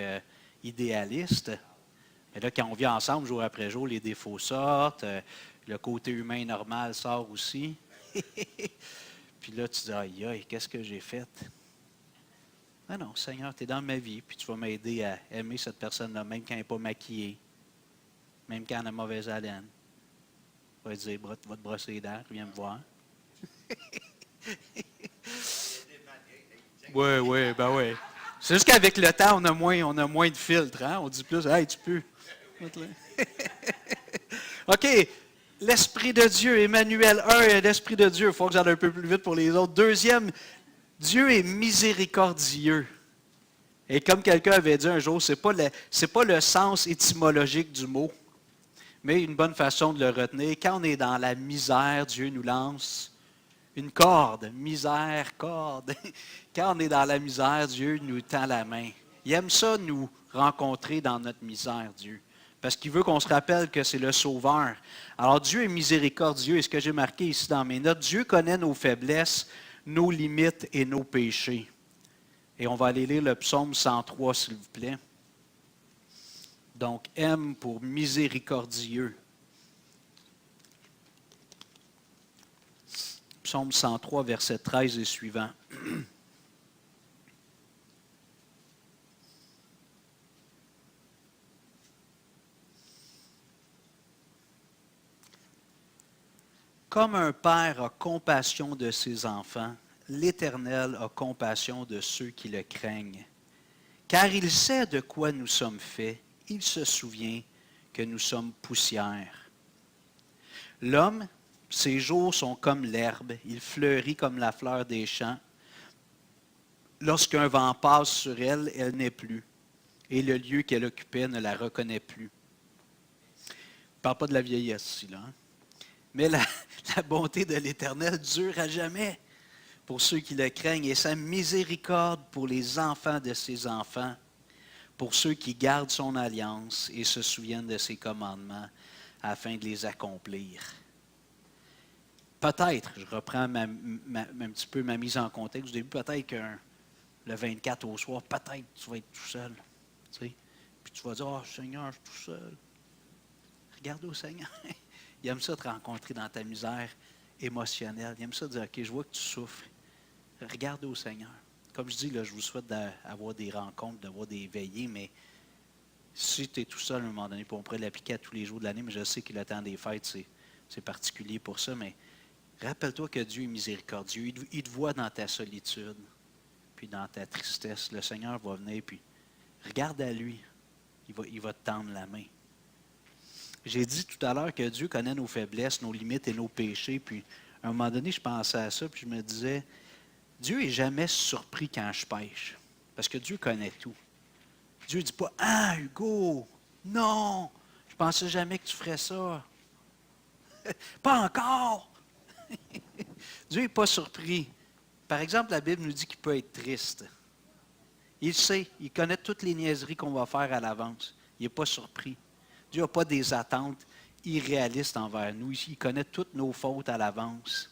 idéaliste. Mais là, quand on vit ensemble, jour après jour, les défauts sortent, le côté humain normal sort aussi. Puis là, tu dis, aïe, aïe, qu'est-ce que j'ai fait? Ah non, Seigneur, tu es dans ma vie, puis tu vas m'aider à aimer cette personne-là, même quand elle n'est pas maquillée, même quand elle a mauvaise haleine. On va dire, va te brosser les dents, viens me voir. Oui, ben oui. C'est juste qu'avec le temps, on a moins de filtres. Hein? On dit plus, hey, tu peux. OK. L'Esprit de Dieu, Emmanuel 1, l'Esprit de Dieu. Il faut que j'aille un peu plus vite pour les autres. Deuxième, Dieu est miséricordieux. Et comme quelqu'un avait dit un jour, ce n'est pas le sens étymologique du mot, mais une bonne façon de le retenir. Quand on est dans la misère, Dieu nous lance une corde. Misère, corde. Quand on est dans la misère, Dieu nous tend la main. Il aime ça nous rencontrer dans notre misère, Dieu. Parce qu'il veut qu'on se rappelle que c'est le Sauveur. Alors Dieu est miséricordieux. Et ce que j'ai marqué ici dans mes notes, Dieu connaît nos faiblesses, nos limites et nos péchés. Et on va aller lire le psaume 103, s'il vous plaît. Donc, M pour miséricordieux. Psaume 103, verset 13 et suivant. Comme un père a compassion de ses enfants, l'Éternel a compassion de ceux qui le craignent. Car il sait de quoi nous sommes faits, il se souvient que nous sommes poussière. L'homme, ses jours sont comme l'herbe, il fleurit comme la fleur des champs. Lorsqu'un vent passe sur elle, elle n'est plus, et le lieu qu'elle occupait ne la reconnaît plus. Je ne parle pas de la vieillesse ici, là. Hein? Mais la bonté de l'Éternel dure à jamais pour ceux qui le craignent, et sa miséricorde pour les enfants de ses enfants, pour ceux qui gardent son alliance et se souviennent de ses commandements afin de les accomplir. Peut-être, je reprends un petit peu ma mise en contexte du début, peut-être que le 24 au soir, peut-être tu vas être tout seul. Tu sais? Puis tu vas dire, « Oh Seigneur, je suis tout seul. » Regarde au Seigneur. Il aime ça te rencontrer dans ta misère émotionnelle. Il aime ça dire, « OK, je vois que tu souffres. » Regarde au Seigneur. Comme je dis, là, je vous souhaite d'avoir des rencontres, d'avoir des veillées, mais si tu es tout seul à un moment donné, puis on pourrait l'appliquer à tous les jours de l'année, mais je sais que le temps des fêtes, c'est particulier pour ça, mais rappelle-toi que Dieu est miséricordieux. Il te voit dans ta solitude, puis dans ta tristesse. Le Seigneur va venir, puis regarde à lui. Il va te tendre la main. J'ai dit tout à l'heure que Dieu connaît nos faiblesses, nos limites et nos péchés, puis à un moment donné, je pensais à ça, puis je me disais, Dieu n'est jamais surpris quand je pêche. Parce que Dieu connaît tout. Dieu ne dit pas « Ah, Hugo, non, je ne pensais jamais que tu ferais ça. Pas encore. » Dieu n'est pas surpris. Par exemple, la Bible nous dit qu'il peut être triste. Il sait, il connaît toutes les niaiseries qu'on va faire à l'avance. Il n'est pas surpris. Dieu n'a pas des attentes irréalistes envers nous. Il connaît toutes nos fautes à l'avance.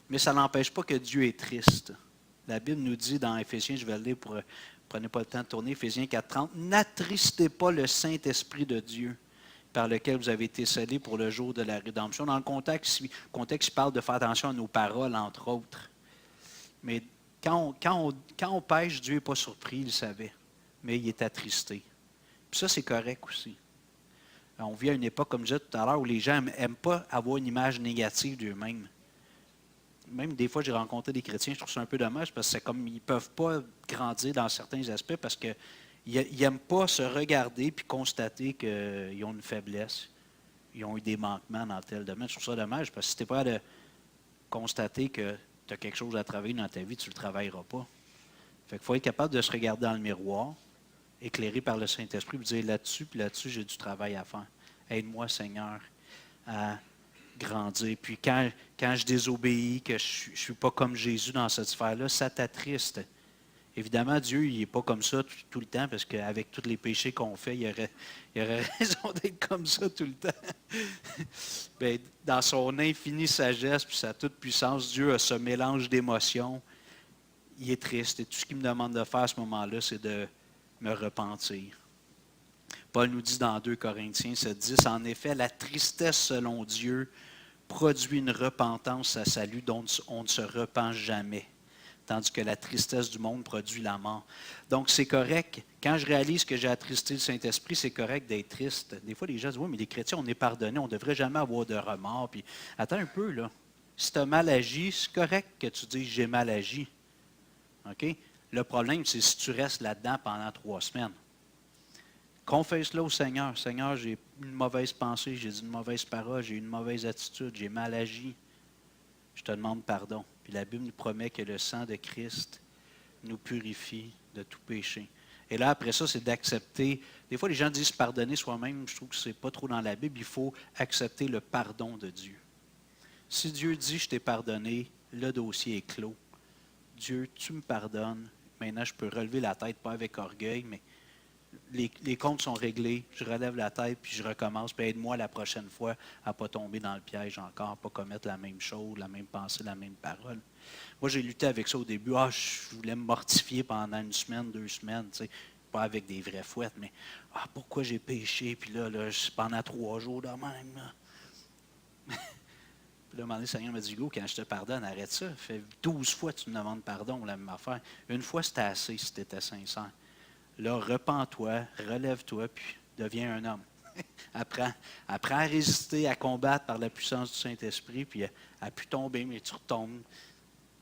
Mais ça n'empêche pas que Dieu est triste. La Bible nous dit dans Éphésiens, je vais le lire prenez pas le temps de tourner, Éphésiens 4,30, « N'attristez pas le Saint-Esprit de Dieu, par lequel vous avez été scellés pour le jour de la rédemption. » Dans le contexte, il parle de faire attention à nos paroles, entre autres. Mais quand on pêche, Dieu n'est pas surpris, il le savait. Mais il est attristé. Puis ça, c'est correct aussi. On vit à une époque, comme je disais tout à l'heure, où les gens n'aiment pas avoir une image négative d'eux-mêmes. Même des fois, j'ai rencontré des chrétiens, je trouve ça un peu dommage, parce que c'est comme ils ne peuvent pas grandir dans certains aspects, parce qu'ils n'aiment pas se regarder puis constater qu'ils ont une faiblesse. Ils ont eu des manquements dans tel domaine. Je trouve ça dommage, parce que si tu n'es pas de constater que tu as quelque chose à travailler dans ta vie, tu ne le travailleras pas. Fait qu'il faut être capable de se regarder dans le miroir, éclairé par le Saint-Esprit, et dire là-dessus, puis là-dessus, j'ai du travail à faire. Aide-moi, Seigneur, à grandir. Puis quand je désobéis, que je ne suis pas comme Jésus dans cette sphère-là, ça t'attriste. Évidemment, Dieu, il n'est pas comme ça tout le temps, parce qu'avec tous les péchés qu'on fait, il aurait raison d'être comme ça tout le temps. Bien, dans son infinie sagesse puis sa toute-puissance, Dieu a ce mélange d'émotions. Il est triste. Et tout ce qu'il me demande de faire à ce moment-là, c'est de me repentir. Paul nous dit dans 2 Corinthiens 7,10, « En effet, la tristesse selon Dieu produit une repentance à salut dont on ne se repent jamais. Tandis que la tristesse du monde produit la mort. » Donc, c'est correct. Quand je réalise que j'ai attristé le Saint-Esprit, c'est correct d'être triste. Des fois, les gens disent « Oui, mais les chrétiens, on est pardonnés, on ne devrait jamais avoir de remords. » Puis, attends un peu, là. Si tu as mal agi, c'est correct que tu dises « J'ai mal agi. » OK? Le problème, c'est si tu restes là-dedans pendant 3 semaines. Confesse-le au Seigneur. Seigneur, j'ai une mauvaise pensée, j'ai dit une mauvaise parole, j'ai une mauvaise attitude, j'ai mal agi. Je te demande pardon. Puis la Bible nous promet que le sang de Christ nous purifie de tout péché. Et là, après ça, c'est d'accepter. Des fois, les gens disent pardonner soi-même. Je trouve que ce n'est pas trop dans la Bible. Il faut accepter le pardon de Dieu. Si Dieu dit je t'ai pardonné, le dossier est clos. Dieu, tu me pardonnes. Maintenant, je peux relever la tête, pas avec orgueil, mais les comptes sont réglés, je relève la tête, puis je recommence, puis aide-moi la prochaine fois à ne pas tomber dans le piège encore, à ne pas commettre la même chose, la même pensée, la même parole. Moi, j'ai lutté avec ça au début. Je voulais me mortifier pendant 1 semaine, 2 semaines, tu sais, pas avec des vraies fouettes, mais pourquoi j'ai péché, puis là pendant 3 jours de même. Là. Puis là, un moment donné, le Seigneur m'a dit, Hugo, quand je te pardonne, arrête ça. Fait 12 fois que tu me demandes pardon, la même affaire. Une fois, c'était assez si tu étais sincère. Là, repens-toi, relève-toi, puis deviens un homme. Apprends à résister, à combattre par la puissance du Saint-Esprit, puis à ne plus tomber, mais tu retombes.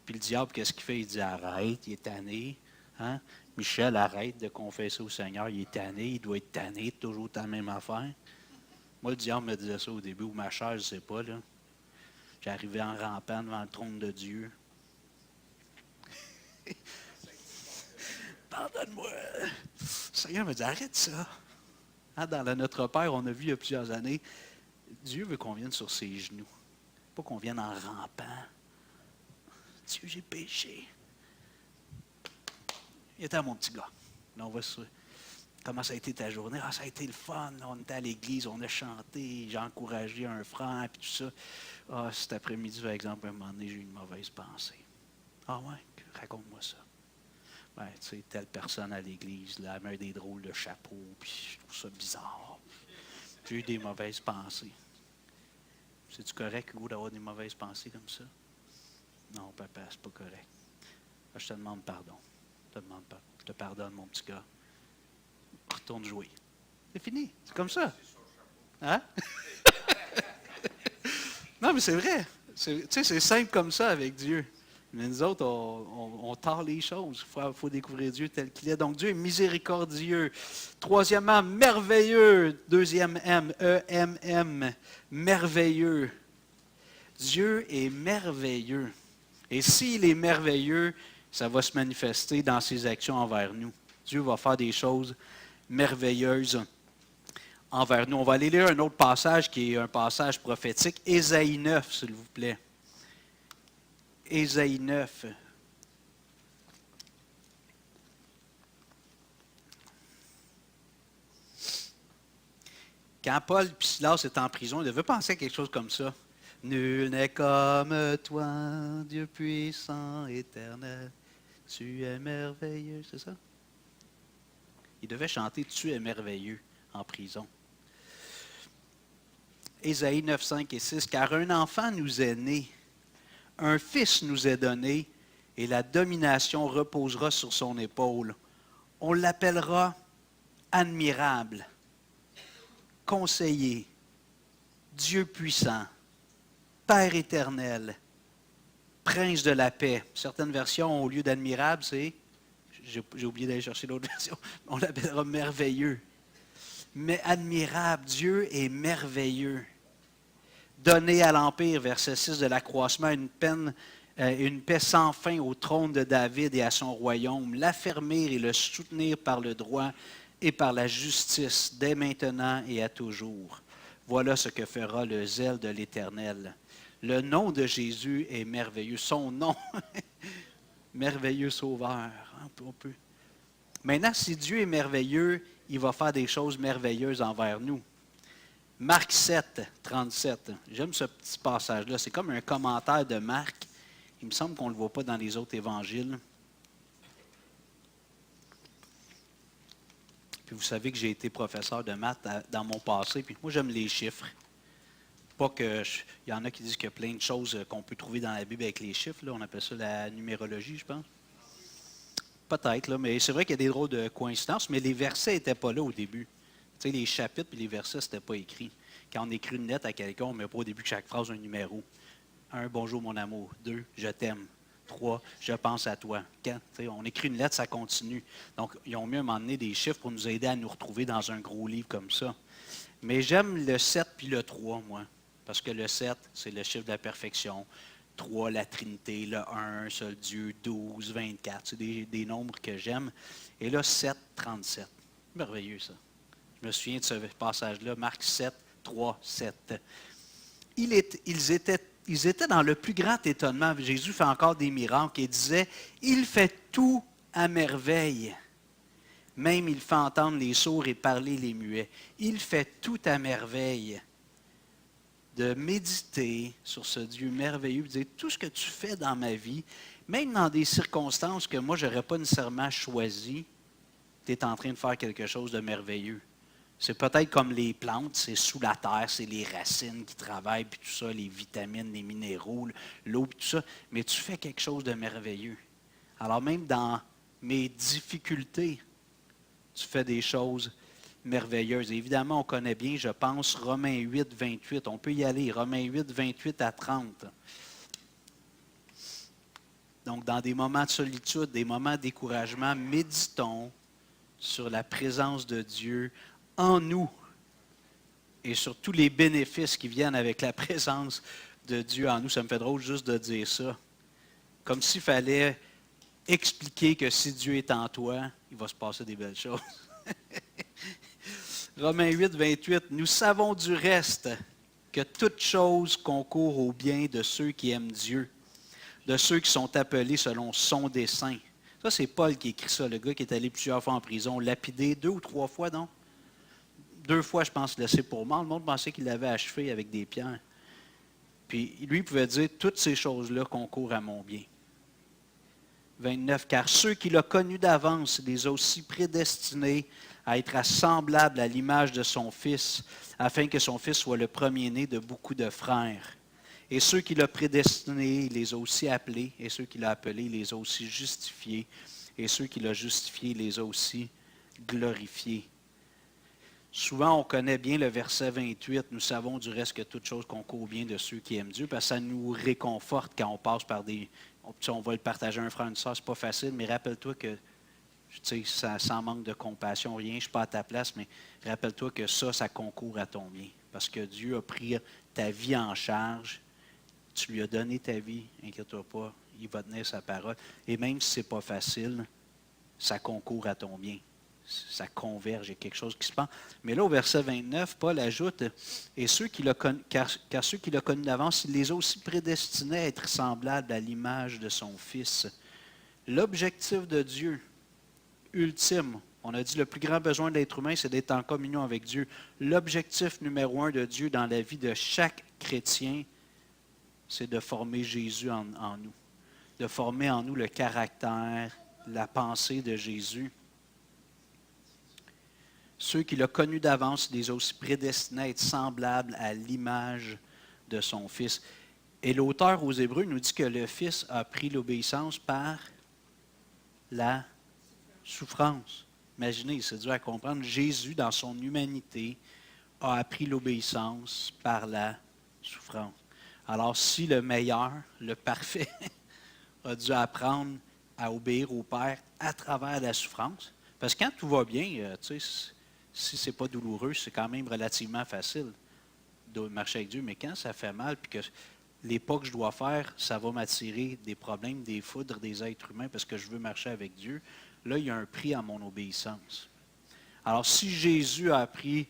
Puis le diable, qu'est-ce qu'il fait? Il dit, arrête, il est tanné. Hein? Michel, arrête de confesser au Seigneur, il est tanné, il doit être tanné, toujours la même affaire. Moi, le diable me disait ça au début, ou ma chair, je ne sais pas, là. J'arrivais en rampant devant le trône de Dieu. Pardonne-moi. Le Seigneur me dit, arrête ça. Hein, dans le Notre Père, on a vu il y a plusieurs années, Dieu veut qu'on vienne sur ses genoux. Pas qu'on vienne en rampant. Dieu, j'ai péché. Il était à mon petit gars. Là, on va sur comment ça a été ta journée. Ça a été le fun. On était à l'église, on a chanté, j'ai encouragé un frère, puis tout ça. Cet après-midi, par exemple, à un moment donné, j'ai eu une mauvaise pensée. Ah ouais, raconte-moi ça. Ben, tu sais, telle personne à l'église, là, elle met des drôles de chapeaux, puis je trouve ça bizarre. J'ai eu des mauvaises pensées. C'est-tu correct, Hugo, d'avoir des mauvaises pensées comme ça? Non, papa, c'est pas correct. Je te demande pardon. Je te pardonne, mon petit gars. Retourne jouer. C'est fini. C'est comme ça. Hein? Non, mais c'est vrai. Tu sais, c'est simple comme ça avec Dieu. Mais nous autres, on tord les choses. Il faut découvrir Dieu tel qu'il est. Donc, Dieu est miséricordieux. Troisièmement, merveilleux. Deuxième M, E-M-M, merveilleux. Dieu est merveilleux. Et s'il est merveilleux, ça va se manifester dans ses actions envers nous. Dieu va faire des choses merveilleuses envers nous. On va aller lire un autre passage qui est un passage prophétique. Ésaïe 9, s'il vous plaît. Ésaïe 9. Quand Paul et Silas étaient en prison, ils devaient penser à quelque chose comme ça. Nul n'est comme toi, Dieu puissant, éternel. Tu es merveilleux, c'est ça? Ils devaient chanter « Tu es merveilleux » en prison. Ésaïe 9, 5 et 6. « Car un enfant nous est né, un fils nous est donné, et la domination reposera sur son épaule. On l'appellera admirable, conseiller, Dieu puissant, Père éternel, prince de la paix. » Certaines versions, au lieu d'admirable, c'est, j'ai oublié d'aller chercher l'autre version, on l'appellera merveilleux. Mais admirable, Dieu est merveilleux. Donner à l'Empire, verset 6 de l'accroissement, une paix sans fin au trône de David et à son royaume, l'affermir et le soutenir par le droit et par la justice, dès maintenant et à toujours. Voilà ce que fera le zèle de l'Éternel. Le nom de Jésus est merveilleux. Son nom, merveilleux sauveur. On peut. Maintenant, si Dieu est merveilleux, il va faire des choses merveilleuses envers nous. Marc 7, 37. J'aime ce petit passage-là. C'est comme un commentaire de Marc. Il me semble qu'on ne le voit pas dans les autres évangiles. Puis vous savez que j'ai été professeur de maths dans mon passé. Puis moi, j'aime les chiffres. Pas que il y en a qui disent qu'il y a plein de choses qu'on peut trouver dans la Bible avec les chiffres. Là. On appelle ça la numérologie, je pense. Peut-être, là, mais c'est vrai qu'il y a des drôles de coïncidences, mais les versets n'étaient pas là au début. Tu sais, les chapitres et les versets, ce n'était pas écrit. Quand on écrit une lettre à quelqu'un, on ne met pas au début de chaque phrase un numéro. 1, bonjour mon amour. 2, je t'aime. 3, je pense à toi. 4, on écrit une lettre, ça continue. Donc, ils ont mis à un moment donné des chiffres pour nous aider à nous retrouver dans un gros livre comme ça. Mais j'aime le 7 puis le 3, moi. Parce que le 7, c'est le chiffre de la perfection. 3, la Trinité, le 1, seul Dieu, 12, 24. C'est des nombres que j'aime. Et là, 7, 37. Merveilleux, ça. Je me souviens de ce passage-là, Marc 7, 3, 7. Ils étaient dans le plus grand étonnement. Jésus fait encore des miracles et disait, « Il fait tout à merveille. Même il fait entendre les sourds et parler les muets. Il fait tout à merveille. » De méditer sur ce Dieu merveilleux, de dire tout ce que tu fais dans ma vie, même dans des circonstances que moi, je n'aurais pas nécessairement choisies, tu es en train de faire quelque chose de merveilleux. C'est peut-être comme les plantes, c'est sous la terre, c'est les racines qui travaillent, puis tout ça, les vitamines, les minéraux, l'eau, puis tout ça, mais tu fais quelque chose de merveilleux. Alors même dans mes difficultés, tu fais des choses merveilleuses. Et évidemment, on connaît bien, je pense, Romains 8, 28. On peut y aller, Romains 8, 28 à 30. Donc, dans des moments de solitude, des moments de découragement, méditons sur la présence de Dieu en nous et sur tous les bénéfices qui viennent avec la présence de Dieu en nous. Ça me fait drôle juste de dire ça. Comme s'il fallait expliquer que si Dieu est en toi, il va se passer des belles choses. Romains 8, 28. Nous savons du reste que toute chose concourt au bien de ceux qui aiment Dieu, de ceux qui sont appelés selon son dessein. Ça, c'est Paul qui écrit ça, le gars qui est allé plusieurs fois en prison, lapidé 2 ou 3 fois, non? 2 fois, je pense, laissé pour mort. Le monde pensait qu'il l'avait achevé avec des pierres. Puis lui, il pouvait dire, toutes ces choses-là concourent à mon bien. 29. Car ceux qu'il a connus d'avance, les a aussi prédestinés à être semblables à l'image de son Fils, afin que son Fils soit le premier-né de beaucoup de frères. Et ceux qu'il a prédestinés, il les a aussi appelés, et ceux qu'il a appelés, il les a aussi justifiés, et ceux qu'il a justifiés, il les a aussi glorifiés. Souvent, on connaît bien le verset 28, nous savons du reste que toute chose concourt bien de ceux qui aiment Dieu, parce que ça nous réconforte quand on passe par des... On va le partager un frère, une soeur, c'est pas facile, mais rappelle-toi que, tu sais, sans manque de compassion, rien, je ne suis pas à ta place, mais rappelle-toi que ça concourt à ton bien. Parce que Dieu a pris ta vie en charge, tu lui as donné ta vie, inquiète-toi pas, il va tenir sa parole. Et même si ce n'est pas facile, ça concourt à ton bien. Ça converge, il y a quelque chose qui se passe. Mais là, au verset 29, Paul ajoute, et car ceux qu'il a connus d'avance, il les a aussi prédestinés à être semblables à l'image de son Fils. L'objectif de Dieu ultime, on a dit le plus grand besoin de l'être humain, c'est d'être en communion avec Dieu. L'objectif numéro 1 de Dieu dans la vie de chaque chrétien, c'est de former Jésus en nous, de former en nous le caractère, la pensée de Jésus. Ceux qu'il a connus d'avance, il les a aussi prédestinés à être semblables à l'image de son Fils. Et l'auteur aux Hébreux nous dit que le Fils a pris l'obéissance par la souffrance. Imaginez, c'est dur à comprendre. Jésus, dans son humanité, a appris l'obéissance par la souffrance. Alors, si le meilleur, le parfait, a dû apprendre à obéir au Père à travers la souffrance, parce que quand tout va bien, tu sais, si ce n'est pas douloureux, c'est quand même relativement facile de marcher avec Dieu. Mais quand ça fait mal, puis que les pas que je dois faire, ça va m'attirer des problèmes, des foudres des êtres humains parce que je veux marcher avec Dieu, là, il y a un prix à mon obéissance. Alors, si Jésus a appris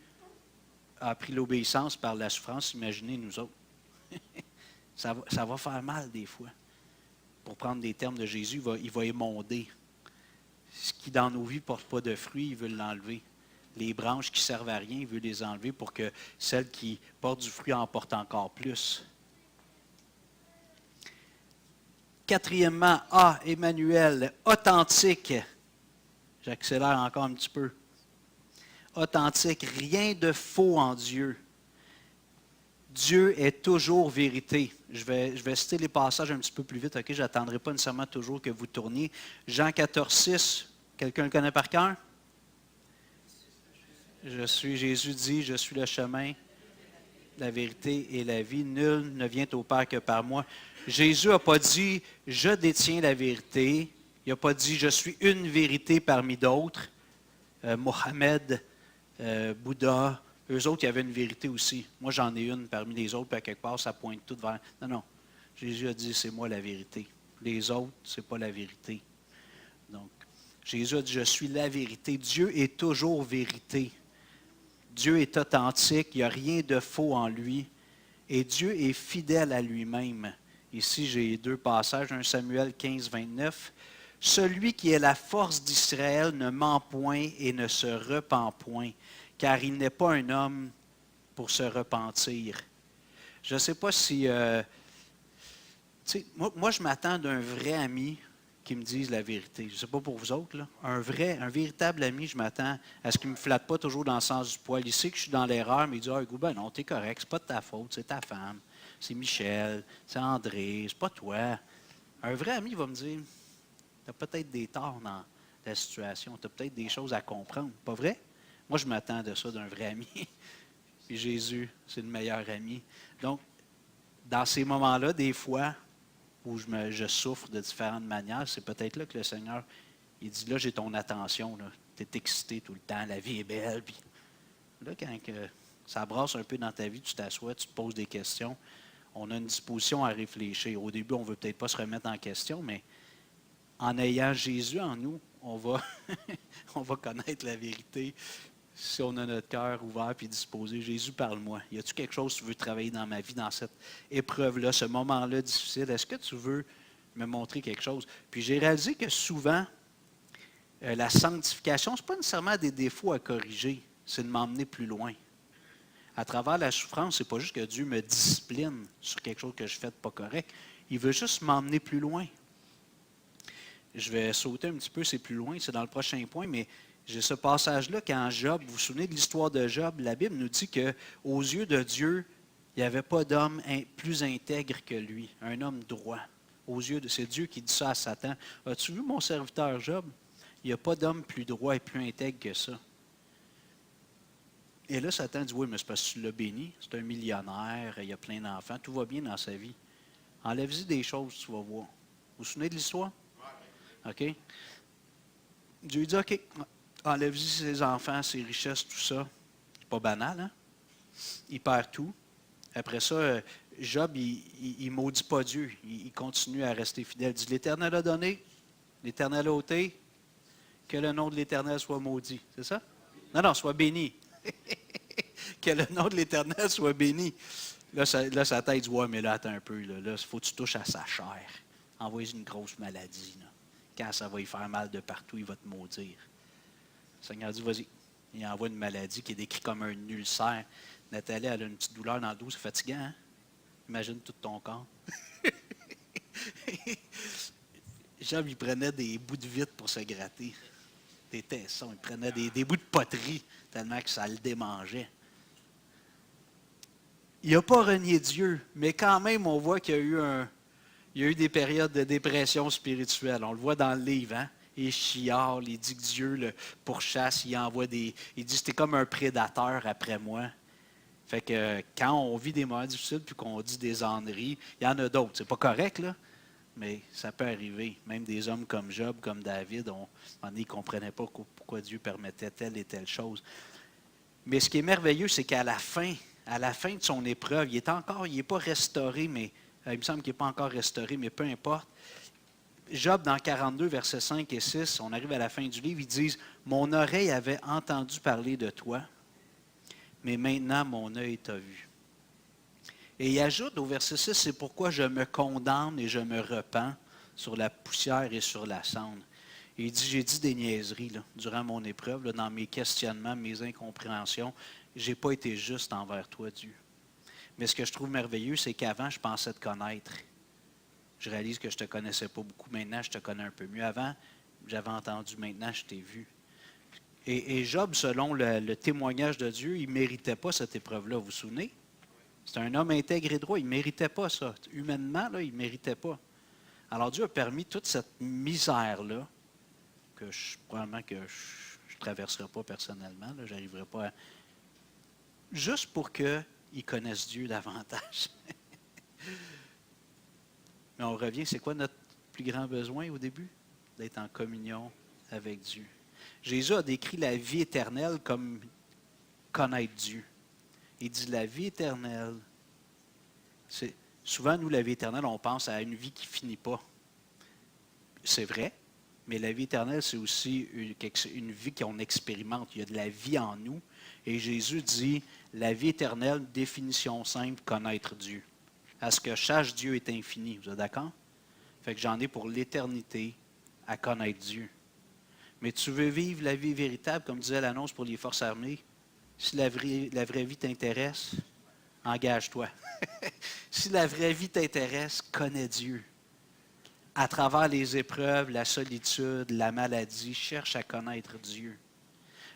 l'obéissance par la souffrance, imaginez nous autres. ça va faire mal des fois. Pour prendre des termes de Jésus, il va émonder. Ce qui dans nos vies ne porte pas de fruits, il veut l'enlever. Les branches qui ne servent à rien, il veut les enlever pour que celles qui portent du fruit en portent encore plus. Quatrièmement, Emmanuel, authentique. J'accélère encore un petit peu. Authentique, rien de faux en Dieu. Dieu est toujours vérité. Je vais citer les passages un petit peu plus vite, ok? Je n'attendrai pas nécessairement toujours que vous tourniez. Jean 14, 6, quelqu'un le connaît par cœur? Jésus dit, je suis le chemin, la vérité et la vie. Nul ne vient au Père que par moi. Jésus n'a pas dit, je détiens la vérité. Il n'a pas dit, je suis une vérité parmi d'autres. Mohamed, Bouddha, eux autres, il y avait une vérité aussi. Moi, j'en ai une parmi les autres, puis à quelque part, ça pointe tout vers... Non. Jésus a dit, c'est moi la vérité. Les autres, ce n'est pas la vérité. Donc, Jésus a dit, je suis la vérité. Dieu est toujours vérité. Dieu est authentique, il n'y a rien de faux en lui. Et Dieu est fidèle à lui-même. Ici, j'ai deux passages, 1 Samuel 15, 29. Celui qui est la force d'Israël ne ment point et ne se repent point, car il n'est pas un homme pour se repentir. Je ne sais pas si... moi, je m'attends d'un vrai ami qui me dise la vérité. Je ne sais pas pour vous autres, là. Un véritable ami, je m'attends à ce qu'il ne me flatte pas toujours dans le sens du poil. Il sait que je suis dans l'erreur, mais il dit, ben non, t'es correct, c'est pas de ta faute, c'est ta femme, c'est Michel, c'est André, c'est pas toi. Un vrai ami va me dire, tu as peut-être des torts dans la situation, tu as peut-être des choses à comprendre. Pas vrai? Moi, je m'attends de ça d'un vrai ami. Puis Jésus, c'est le meilleur ami. Donc, dans ces moments-là, des fois, où je souffre de différentes manières, c'est peut-être là que le Seigneur, il dit, là, j'ai ton attention, tu es excité tout le temps, la vie est belle. Puis là, quand ça brasse un peu dans ta vie, tu t'assois, tu te poses des questions, on a une disposition à réfléchir. Au début, on ne veut peut-être pas se remettre en question, mais en ayant Jésus en nous, on va connaître la vérité si on a notre cœur ouvert et disposé. Jésus, parle-moi. Y a-t-il quelque chose que tu veux travailler dans ma vie, dans cette épreuve-là, ce moment-là difficile? Est-ce que tu veux me montrer quelque chose? Puis j'ai réalisé que souvent, la sanctification, ce n'est pas nécessairement des défauts à corriger, c'est de m'emmener plus loin. À travers la souffrance, ce n'est pas juste que Dieu me discipline sur quelque chose que je fais de pas correct. Il veut juste m'emmener plus loin. Je vais sauter un petit peu, c'est plus loin, c'est dans le prochain point, mais j'ai ce passage-là quand Job, vous vous souvenez de l'histoire de Job, la Bible nous dit qu'aux yeux de Dieu, il n'y avait pas d'homme plus intègre que lui, un homme droit. C'est Dieu qui dit ça à Satan. As-tu vu mon serviteur Job? Il n'y a pas d'homme plus droit et plus intègre que ça. Et là, Satan dit, oui, mais c'est parce que tu l'as béni, c'est un millionnaire, il a plein d'enfants, tout va bien dans sa vie. Enlève-y des choses, tu vas voir. Vous vous souvenez de l'histoire? OK? Dieu dit, OK, enlève-y ses enfants, ses richesses, tout ça. C'est pas banal, hein? Il perd tout. Après ça, Job, il maudit pas Dieu. Il continue à rester fidèle. Il dit, l'Éternel a donné, l'Éternel a ôté, que le nom de l'Éternel soit maudit. C'est ça? Non, non, soit béni. Que le nom de l'Éternel soit béni. Là, sa tête dit, ouais, mais là, attends un peu. Là, il faut que tu touches à sa chair. Envoie une grosse maladie. Là. Quand ça va y faire mal de partout, il va te maudire. Le Seigneur dit, vas-y. Il envoie une maladie qui est décrite comme un ulcère. Nathalie, elle a une petite douleur dans le dos, c'est fatigant, hein? Imagine tout ton corps. Job, il prenait des bouts de vitre pour se gratter. Des tessons, il prenait des bouts de poterie, tellement que ça le démangeait. Il n'a pas renié Dieu, mais quand même, on voit qu'il y a eu des périodes de dépression spirituelle. On le voit dans le livre, hein? Il chiale, il dit que Dieu le pourchasse, il dit c'était comme un prédateur après moi. Fait que quand on vit des moments difficiles puis qu'on dit des âneries, il y en a d'autres. C'est pas correct, là, mais ça peut arriver. Même des hommes comme Job, comme David, ils ne comprenaient pas pourquoi Dieu permettait telle et telle chose. Mais ce qui est merveilleux, c'est qu'à la fin de son épreuve, il n'est pas restauré, mais il me semble qu'il n'est pas encore restauré, mais peu importe. Job, dans 42, versets 5 et 6, on arrive à la fin du livre, ils disent « Mon oreille avait entendu parler de toi, mais maintenant mon œil t'a vu. » Et il ajoute au verset 6, « C'est pourquoi je me condamne et je me repens sur la poussière et sur la cendre. » Et il dit « J'ai dit des niaiseries là, durant mon épreuve, là, dans mes questionnements, mes incompréhensions. Je n'ai pas été juste envers toi, Dieu. Mais ce que je trouve merveilleux, c'est qu'avant, je pensais te connaître. Je réalise que je ne te connaissais pas beaucoup. Maintenant, je te connais un peu mieux. Avant, j'avais entendu. Maintenant, je t'ai vu. » Et Job, selon le témoignage de Dieu, il ne méritait pas cette épreuve-là. Vous vous souvenez? C'est un homme intègre et droit. Il ne méritait pas ça. Humainement, là, il ne méritait pas. Alors Dieu a permis toute cette misère-là, que probablement que je ne traverserai pas personnellement. Je n'arriverai pas à... Juste pour qu'il connaisse Dieu davantage. Mais on revient, c'est quoi notre plus grand besoin au début? D'être en communion avec Dieu. Jésus a décrit la vie éternelle comme connaître Dieu. Il dit la vie éternelle. Souvent, nous, la vie éternelle, on pense à une vie qui ne finit pas. C'est vrai, mais la vie éternelle, c'est aussi une vie qu'on expérimente. Il y a de la vie en nous. Et Jésus dit, la vie éternelle, définition simple, connaître Dieu. À ce que je sache, Dieu est infini. Vous êtes d'accord? Fait que j'en ai pour l'éternité à connaître Dieu. Mais tu veux vivre la vie véritable, comme disait l'annonce pour les forces armées, si la vraie vie t'intéresse, engage-toi. Si la vraie vie t'intéresse, connais Dieu. À travers les épreuves, la solitude, la maladie, cherche à connaître Dieu.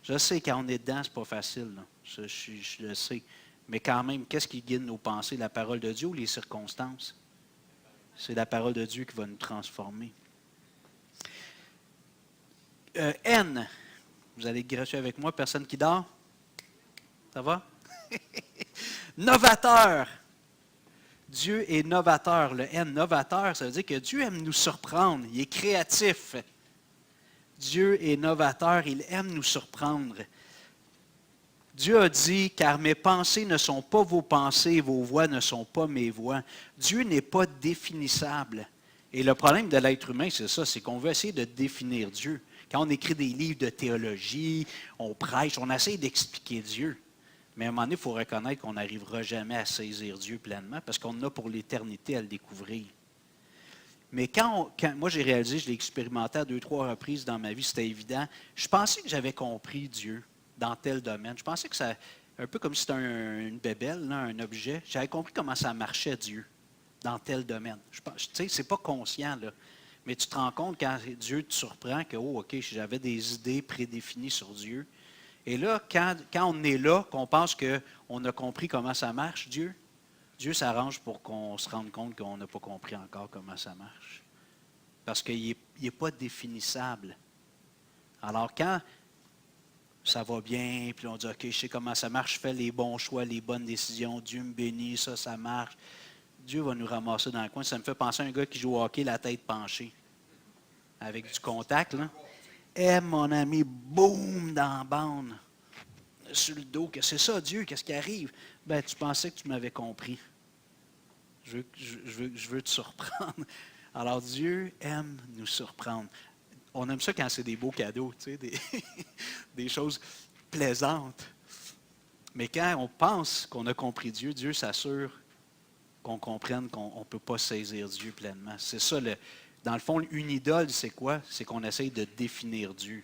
Je sais, quand on est dedans, c'est pas facile. Là. Je le sais. Mais quand même, qu'est-ce qui guide nos pensées? La parole de Dieu ou les circonstances? C'est la parole de Dieu qui va nous transformer. N. Vous allez gracier avec moi, personne qui dort? Ça va? Novateur. Dieu est novateur. Le N, novateur, ça veut dire que Dieu aime nous surprendre. Il est créatif. Dieu est novateur. Il aime nous surprendre. Dieu a dit, car mes pensées ne sont pas vos pensées, vos voix ne sont pas mes voix. Dieu n'est pas définissable. Et le problème de l'être humain, c'est ça, c'est qu'on veut essayer de définir Dieu. Quand on écrit des livres de théologie, on prêche, on essaie d'expliquer Dieu. Mais à un moment donné, il faut reconnaître qu'on n'arrivera jamais à saisir Dieu pleinement parce qu'on a pour l'éternité à le découvrir. Mais quand moi j'ai réalisé, je l'ai expérimenté à 2-3 reprises dans ma vie, c'était évident, je pensais que j'avais compris Dieu dans tel domaine. Je pensais que ça, un peu comme si c'était une bébelle, là, un objet, j'avais compris comment ça marchait Dieu dans tel domaine. Tu sais, c'est pas conscient, là. Mais tu te rends compte quand Dieu te surprend que, oh, OK, j'avais des idées prédéfinies sur Dieu. Et là, quand on est là, qu'on pense qu'on a compris comment ça marche, Dieu s'arrange pour qu'on se rende compte qu'on n'a pas compris encore comment ça marche. Parce qu'il n'est pas définissable. Alors, quand ça va bien, puis on dit, OK, je sais comment ça marche, je fais les bons choix, les bonnes décisions, Dieu me bénit, ça marche. Dieu va nous ramasser dans le coin. Ça me fait penser à un gars qui joue au hockey, la tête penchée, avec du contact, là. Et mon ami, boum, dans la bande, sur le dos. Que c'est ça, Dieu, qu'est-ce qui arrive? Ben, tu pensais que tu m'avais compris. je veux te surprendre. Alors Dieu aime nous surprendre. On aime ça quand c'est des beaux cadeaux, tu sais, des choses plaisantes. Mais quand on pense qu'on a compris Dieu, Dieu s'assure qu'on comprenne qu'on ne peut pas saisir Dieu pleinement. C'est ça, dans le fond, une idole, c'est quoi? C'est qu'on essaye de définir Dieu.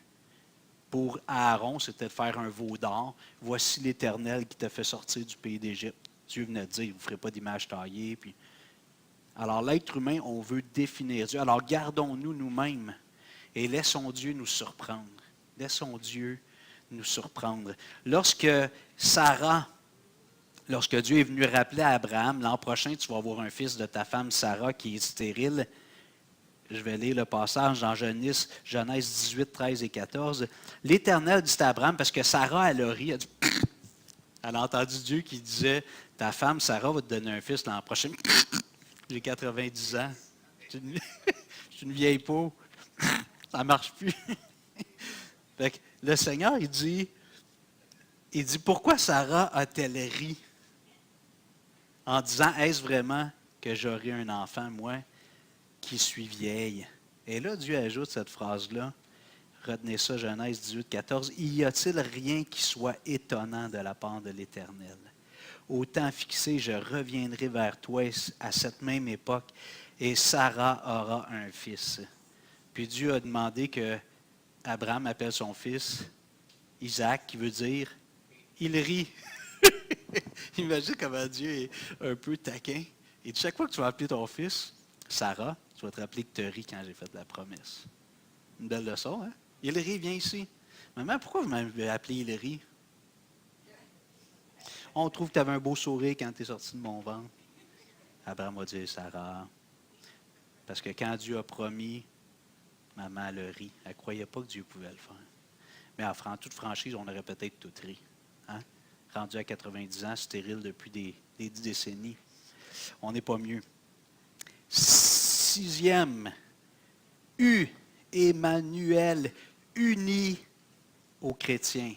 Pour Aaron, c'était de faire un veau d'or. Voici l'Éternel qui t'a fait sortir du pays d'Égypte. Dieu venait de dire, vous ne ferez pas d'image taillée. Puis... Alors, l'être humain, on veut définir Dieu. Alors, gardons-nous nous-mêmes et laissons Dieu nous surprendre. Laissons Dieu nous surprendre. Lorsque Dieu est venu rappeler à Abraham, l'an prochain, tu vas avoir un fils de ta femme Sarah qui est stérile. Je vais lire le passage dans Genèse 18, 13 et 14. L'Éternel dit à Abraham, parce que Sarah, elle a ri, elle a entendu Dieu qui disait, ta femme Sarah va te donner un fils l'an prochain. J'ai 90 ans. Je suis une vieille peau. Ça ne marche plus. Fait que le Seigneur, il dit, pourquoi Sarah a-t-elle ri en disant, est-ce vraiment que j'aurai un enfant, moi, qui suis vieille? Et là, Dieu ajoute cette phrase-là. Retenez ça, Genèse 18, 14. Y a-t-il rien qui soit étonnant de la part de l'Éternel? Au temps fixé, je reviendrai vers toi à cette même époque, et Sarah aura un fils. Puis Dieu a demandé que Abraham appelle son fils Isaac, qui veut dire « il rit ». Imagine comment Dieu est un peu taquin. Et chaque fois que tu vas appeler ton fils Sarah, tu vas te rappeler que tu ris quand j'ai fait la promesse. Une belle leçon, hein? Il rit, viens ici. Maman, pourquoi vous m'avez appelé il rit? On trouve que tu avais un beau sourire quand tu es sorti de mon ventre. Abraham a dit Sarah. Parce que quand Dieu a promis, maman le rit. Elle ne croyait pas que Dieu pouvait le faire. Mais en toute franchise, on aurait peut-être tout ri. Hein? Rendu à 90 ans, stérile depuis des 10 décennies. On n'est pas mieux. 6e, Emmanuel, uni aux chrétiens.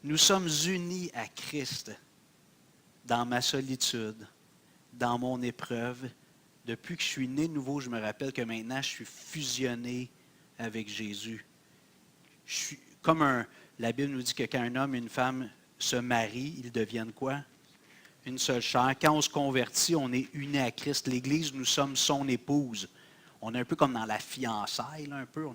Nous sommes unis à Christ dans ma solitude, dans mon épreuve. Depuis que je suis né de nouveau, je me rappelle que maintenant, je suis fusionné avec Jésus. Je suis la Bible nous dit que quand un homme et une femme se marient, ils deviennent quoi? Une seule chair. Quand on se convertit, on est unis à Christ. L'Église, nous sommes son épouse. On est un peu comme dans la fiançaille, là, un peu.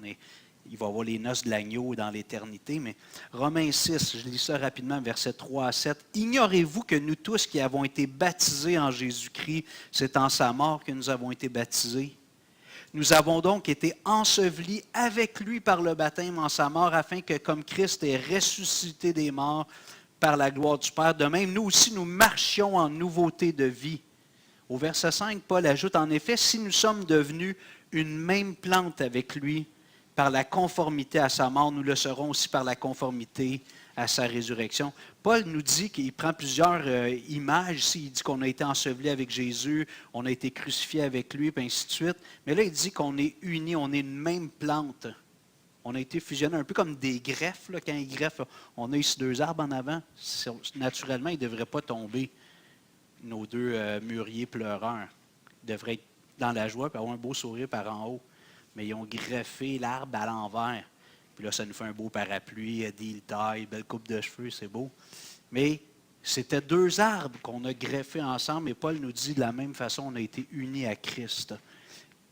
Il va y avoir les noces de l'agneau dans l'éternité. Mais Romains 6, je lis ça rapidement, versets 3 à 7. « Ignorez-vous que nous tous qui avons été baptisés en Jésus-Christ, c'est en sa mort que nous avons été baptisés. Nous avons donc été ensevelis avec lui par le baptême en sa mort, afin que comme Christ est ressuscité des morts par la gloire du Père, de même, nous aussi, nous marchions en nouveauté de vie. » Au verset 5, Paul ajoute, « En effet, si nous sommes devenus une même plante avec lui, par la conformité à sa mort, nous le serons aussi par la conformité à sa résurrection. » Paul nous dit qu'il prend plusieurs images ici. Il dit qu'on a été enseveli avec Jésus, on a été crucifié avec lui, puis ainsi de suite. Mais là, il dit qu'on est unis, on est une même plante. On a été fusionnés un peu comme des greffes. Là, quand ils greffent, on a ici 2 arbres en avant. Naturellement, ils ne devraient pas tomber, nos 2 mûriers pleureurs. Ils devraient être dans la joie et avoir un beau sourire par en haut. Mais ils ont greffé l'arbre à l'envers. Puis là, ça nous fait un beau parapluie, des tailles, belle coupe de cheveux, c'est beau. Mais c'était 2 arbres qu'on a greffés ensemble, et Paul nous dit de la même façon, on a été unis à Christ.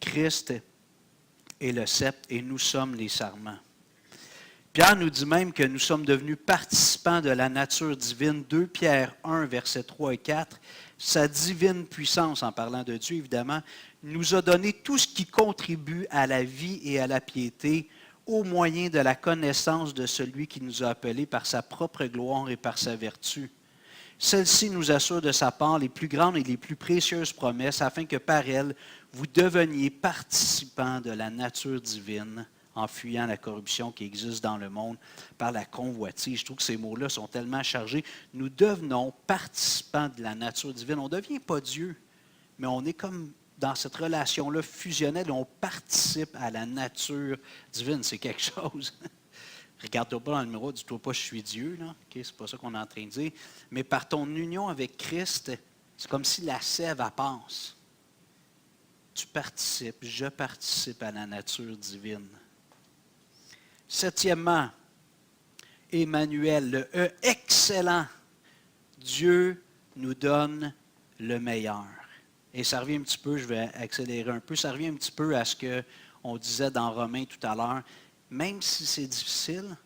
Christ est le sceptre et nous sommes les sarments. Pierre nous dit même que nous sommes devenus participants de la nature divine. 2 Pierre 1, versets 3 et 4. Sa divine puissance, en parlant de Dieu évidemment, nous a donné tout ce qui contribue à la vie et à la piété au moyen de la connaissance de celui qui nous a appelés par sa propre gloire et par sa vertu. Celle-ci nous assure de sa part les plus grandes et les plus précieuses promesses, afin que par elles, vous deveniez participants de la nature divine, en fuyant la corruption qui existe dans le monde par la convoitise. Je trouve que ces mots-là sont tellement chargés. Nous devenons participants de la nature divine. On ne devient pas Dieu, mais on est comme dans cette relation-là fusionnelle, on participe à la nature divine. C'est quelque chose. Regarde-toi pas dans le miroir, dis-toi pas je suis Dieu. Là. Okay, c'est pas ça qu'on est en train de dire. Mais par ton union avec Christ, C'est comme si la sève, elle passe. Tu participes, je participe à la nature divine. Septièmement, Emmanuel, le E excellent. Dieu nous donne le meilleur. Et ça revient un petit peu, je vais accélérer un peu, ça revient un petit peu à ce qu'on disait dans Romains tout à l'heure. Même si c'est difficile,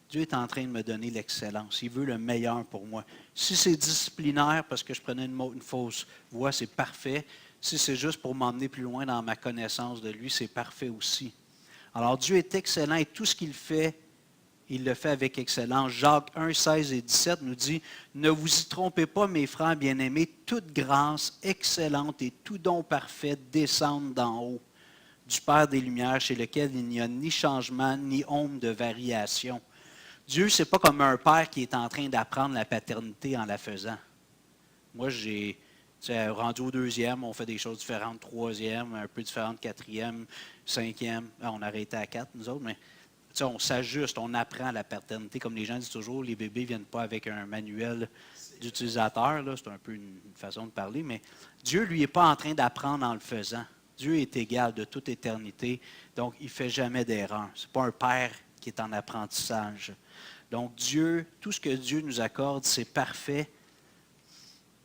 Dieu est en train de me donner l'excellence. Il veut le meilleur pour moi. Si c'est disciplinaire parce que je prenais une fausse voie, c'est parfait. Si c'est juste pour m'emmener plus loin dans ma connaissance de lui, c'est parfait aussi. Alors Dieu est excellent et tout ce qu'il fait, il le fait avec excellence. Jacques 1, 16 et 17 nous dit, « Ne vous y trompez pas, mes frères bien-aimés, toute grâce excellente et tout don parfait descendent d'en haut, du Père des Lumières, chez lequel il n'y a ni changement, ni ombre de variation. » Dieu, ce n'est pas comme un père qui est en train d'apprendre la paternité en la faisant. Moi, rendu au deuxième, on fait des choses différentes, troisième, un peu différentes, quatrième, cinquième. On a arrêté à 4, nous autres, mais on s'ajuste, on apprend la paternité. Comme les gens disent toujours, les bébés ne viennent pas avec un manuel d'utilisateur. C'est un peu une façon de parler, mais Dieu, lui, n'est pas en train d'apprendre en le faisant. Dieu est égal de toute éternité, donc il ne fait jamais d'erreur. Ce n'est pas un père qui est en apprentissage. Donc Dieu, tout ce que Dieu nous accorde, c'est parfait.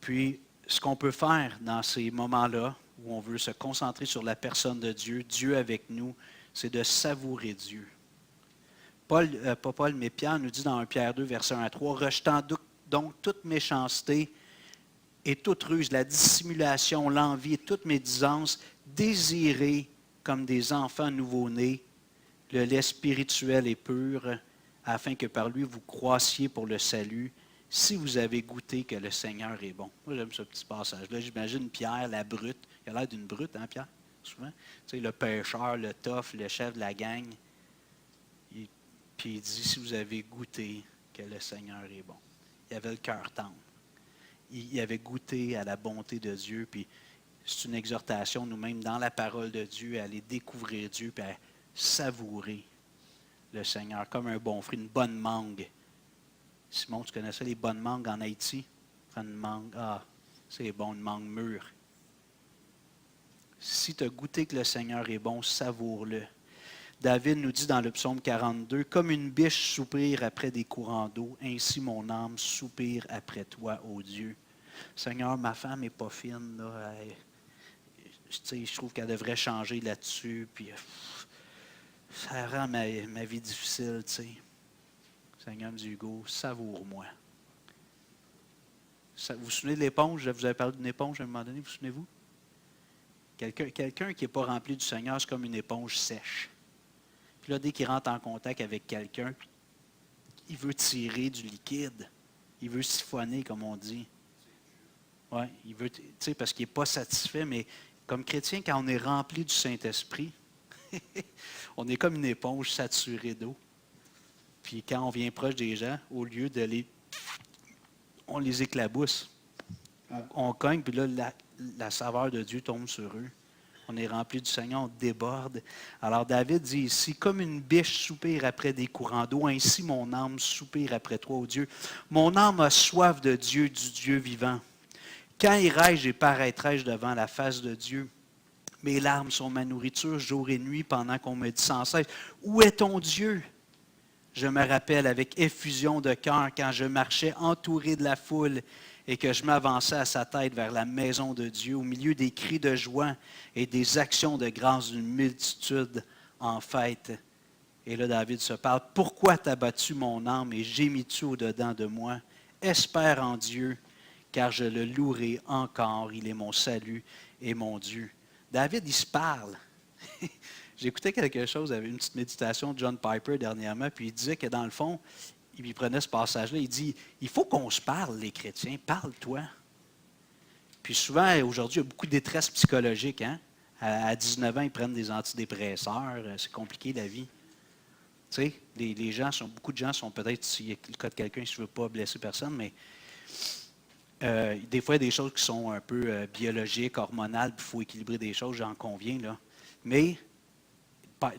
Puis, ce qu'on peut faire dans ces moments-là, où on veut se concentrer sur la personne de Dieu, Dieu avec nous, c'est de savourer Dieu. Pas Paul, mais Pierre nous dit dans 1 Pierre 2, verset 1 à 3, « Rejetant donc toute méchanceté et toute ruse, la dissimulation, l'envie et toute médisance, désirez comme des enfants nouveau-nés le lait spirituel et pur, afin que par lui vous croissiez pour le salut, si vous avez goûté que le Seigneur est bon. » Moi, j'aime ce petit passage-là. J'imagine Pierre, la brute. Il a l'air d'une brute, hein, Pierre, souvent. Tu sais, le pêcheur, le tough, le chef de la gang. Puis il dit, si vous avez goûté que le Seigneur est bon. Il avait le cœur tendre. Il avait goûté à la bonté de Dieu. Puis c'est une exhortation, nous-mêmes, dans la parole de Dieu, à aller découvrir Dieu, puis à savourer le Seigneur, comme un bon fruit, une bonne mangue. Simon, tu connais ça, les bonnes mangues en Haïti? Prends une mangue, c'est bon, une mangue mûre. Si tu as goûté que le Seigneur est bon, savoure-le. David nous dit dans le psaume 42, « Comme une biche soupire après des courants d'eau, ainsi mon âme soupire après toi, ô Dieu. » Seigneur, ma femme n'est pas fine, là. Je trouve qu'elle devrait changer là-dessus, puis ça rend ma vie difficile, tu sais. Seigneur me dit, Hugo, savoure-moi. Vous vous souvenez de l'éponge? Je vous avais parlé d'une éponge à un moment donné, vous souvenez-vous? Quelqu'un qui n'est pas rempli du Seigneur, c'est comme une éponge sèche. Puis là, dès qu'il rentre en contact avec quelqu'un, il veut tirer du liquide. Il veut siphonner, comme on dit. Oui, il veut, tu sais, parce qu'il n'est pas satisfait, mais comme chrétien, quand on est rempli du Saint-Esprit, on est comme une éponge saturée d'eau. Puis quand on vient proche des gens, au lieu de on les éclabousse. On cogne, puis là, la saveur de Dieu tombe sur eux. On est rempli du Seigneur, on déborde. Alors David dit ici, « Comme une biche soupire après des courants d'eau, ainsi mon âme soupire après toi, ô Dieu. Mon âme a soif de Dieu, du Dieu vivant. Quand irai-je et paraîtrai-je devant la face de Dieu? Mes larmes sont ma nourriture jour et nuit pendant qu'on me dit sans cesse, « Où est ton Dieu? » Je me rappelle avec effusion de cœur quand je marchais entouré de la foule et que je m'avançais à sa tête vers la maison de Dieu, au milieu des cris de joie et des actions de grâce d'une multitude en fête. Et là, David se parle, « Pourquoi t'as battu mon âme et gémis-tu au-dedans de moi? Espère en Dieu, car je le louerai encore. Il est mon salut et mon Dieu. » David, il se parle. J'écoutais quelque chose, avec une petite méditation de John Piper dernièrement, puis il disait que dans le fond, il prenait ce passage-là, il dit, il faut qu'on se parle, les chrétiens, parle-toi. Puis souvent, aujourd'hui, il y a beaucoup de détresse psychologique. Hein? À 19 ans, ils prennent des antidépresseurs, c'est compliqué la vie. Tu sais, beaucoup de gens sont peut-être, s'il y a le cas de quelqu'un, je ne veux pas blesser personne, mais des fois, il y a des choses qui sont un peu biologiques, hormonales, puis il faut équilibrer des choses, j'en conviens, là. Mais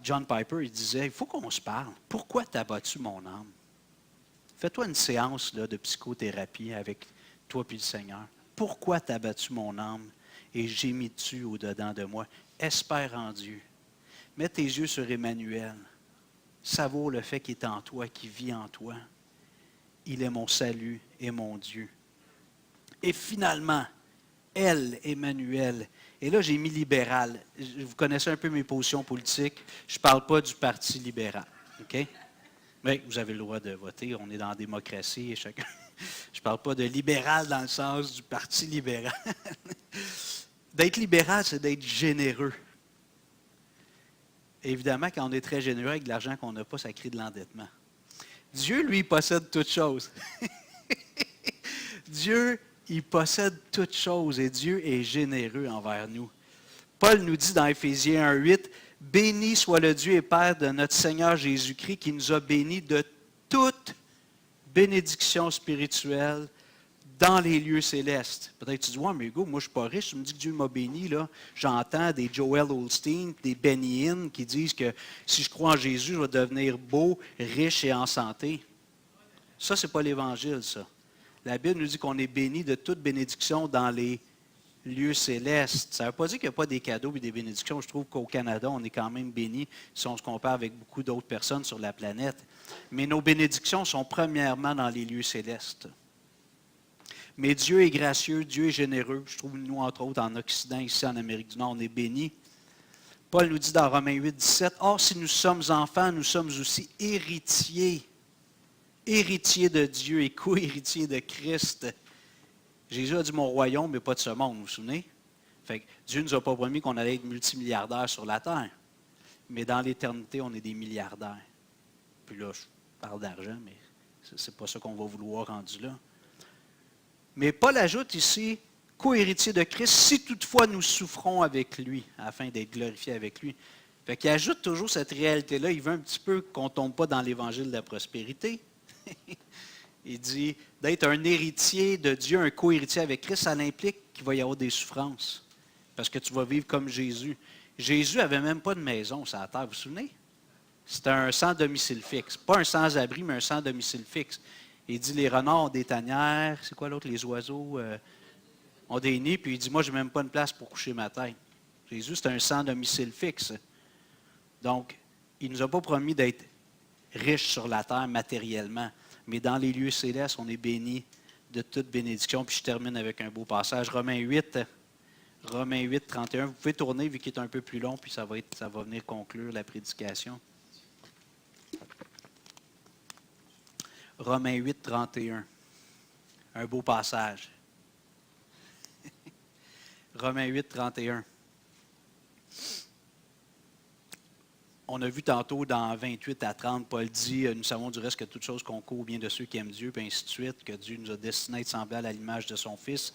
John Piper, il disait, il faut qu'on se parle. Pourquoi tu as battu mon âme? Fais-toi une séance là, de psychothérapie avec toi et le Seigneur. Pourquoi t'as battu mon âme et gémis-tu au-dedans de moi? Espère en Dieu. Mets tes yeux sur Emmanuel. Savoure le fait qu'il est en toi, qu'il vit en toi. Il est mon salut et mon Dieu. Et finalement, elle, Emmanuel. Et là, j'ai mis libéral. Vous connaissez un peu mes positions politiques. Je ne parle pas du Parti libéral. OK? Mais vous avez le droit de voter. On est dans la démocratie et chacun. Je ne parle pas de libéral dans le sens du Parti libéral. D'être libéral, c'est d'être généreux. Et évidemment, quand on est très généreux avec de l'argent qu'on n'a pas, ça crée de l'endettement. Dieu, lui, possède toutes choses. Dieu, il possède toutes choses et Dieu est généreux envers nous. Paul nous dit dans Éphésiens 1,8, « Béni soit le Dieu et Père de notre Seigneur Jésus-Christ qui nous a bénis de toute bénédiction spirituelle dans les lieux célestes. » Peut-être tu dis, « Ouais, mais Hugo, moi je ne suis pas riche, tu me dis que Dieu m'a béni. » Là. J'entends des Joel Osteen, des Benny Hinn qui disent que si je crois en Jésus, je vais devenir beau, riche et en santé. Ça, ce n'est pas l'Évangile, ça. La Bible nous dit qu'on est béni de toute bénédiction dans les lieux célestes. Ça ne veut pas dire qu'il n'y a pas des cadeaux et des bénédictions. Je trouve qu'au Canada, on est quand même béni si on se compare avec beaucoup d'autres personnes sur la planète. Mais nos bénédictions sont premièrement dans les lieux célestes. Mais Dieu est gracieux, Dieu est généreux. Je trouve, nous, entre autres, en Occident, ici en Amérique du Nord, on est bénis. Paul nous dit dans Romains 8, 17, « Or, si nous sommes enfants, nous sommes aussi héritiers. » Héritier de Dieu et co-héritier de Christ. Jésus a dit mon royaume, mais pas de ce monde, vous vous souvenez? Fait que Dieu ne nous a pas promis qu'on allait être multimilliardaires sur la terre. Mais dans l'éternité, on est des milliardaires. Puis là, je parle d'argent, mais ce n'est pas ça qu'on va vouloir rendu là. Mais Paul ajoute ici, co-héritier de Christ, si toutefois nous souffrons avec lui, afin d'être glorifiés avec lui. Fait qu'il ajoute toujours cette réalité-là. Il veut un petit peu qu'on ne tombe pas dans l'évangile de la prospérité. Il dit, d'être un héritier de Dieu, un co-héritier avec Christ, ça implique qu'il va y avoir des souffrances. Parce que tu vas vivre comme Jésus. Jésus n'avait même pas de maison sur la terre, vous vous souvenez? C'était un sans domicile fixe. Pas un sans-abri, mais un sans domicile fixe. Il dit, les renards ont des tanières, c'est quoi l'autre? Les oiseaux ont des nids, puis il dit, moi, je n'ai même pas une place pour coucher ma tête. Jésus, c'est un sans domicile fixe. Donc, il ne nous a pas promis d'être riche sur la terre matériellement. Mais dans les lieux célestes, on est béni de toute bénédiction. Puis je termine avec un beau passage. Romains 8, 31. Vous pouvez tourner vu qu'il est un peu plus long, puis ça va venir conclure la prédication. Romains 8, 31. Un beau passage. Romains 8, 31. On a vu tantôt dans 28 à 30, Paul dit, nous savons du reste que toute chose concourt au bien de ceux qui aiment Dieu, puis ainsi de suite, que Dieu nous a destinés à être semblables à l'image de son Fils.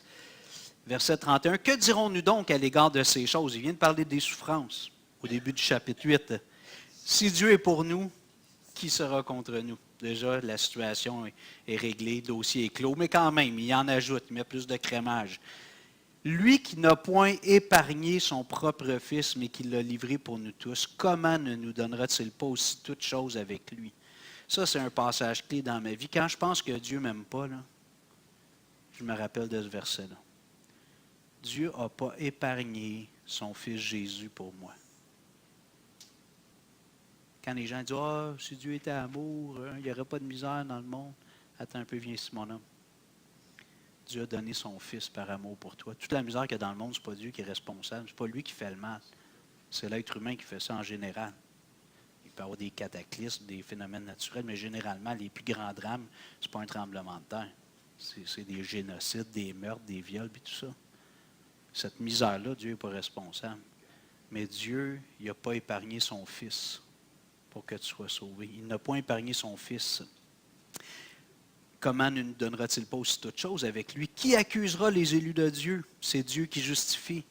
Verset 31, que dirons-nous donc à l'égard de ces choses? Il vient de parler des souffrances au début du chapitre 8. Si Dieu est pour nous, qui sera contre nous? Déjà, la situation est réglée, le dossier est clos, mais quand même, il en ajoute, il met plus de crémage. Lui qui n'a point épargné son propre Fils, mais qui l'a livré pour nous tous, comment ne nous donnera-t-il pas aussi toutes choses avec lui? Ça, c'est un passage clé dans ma vie. Quand je pense que Dieu ne m'aime pas, là, je me rappelle de ce verset-là. Dieu n'a pas épargné son Fils Jésus pour moi. Quand les gens disent « Ah, si Dieu était amour, il n'y aurait pas de misère dans le monde. » Attends un peu, viens ici, mon homme. Dieu a donné son Fils par amour pour toi. Toute la misère qu'il y a dans le monde, ce n'est pas Dieu qui est responsable. Ce n'est pas lui qui fait le mal. C'est l'être humain qui fait ça en général. Il peut y avoir des cataclysmes, des phénomènes naturels, mais généralement, les plus grands drames, ce n'est pas un tremblement de terre. C'est des génocides, des meurtres, des viols, et tout ça. Cette misère-là, Dieu n'est pas responsable. Mais Dieu, il n'a pas épargné son Fils pour que tu sois sauvé. Il n'a pas épargné son Fils. Comment ne nous donnera-t-il pas aussi toutes choses avec lui? Qui accusera les élus de Dieu? C'est Dieu qui justifie.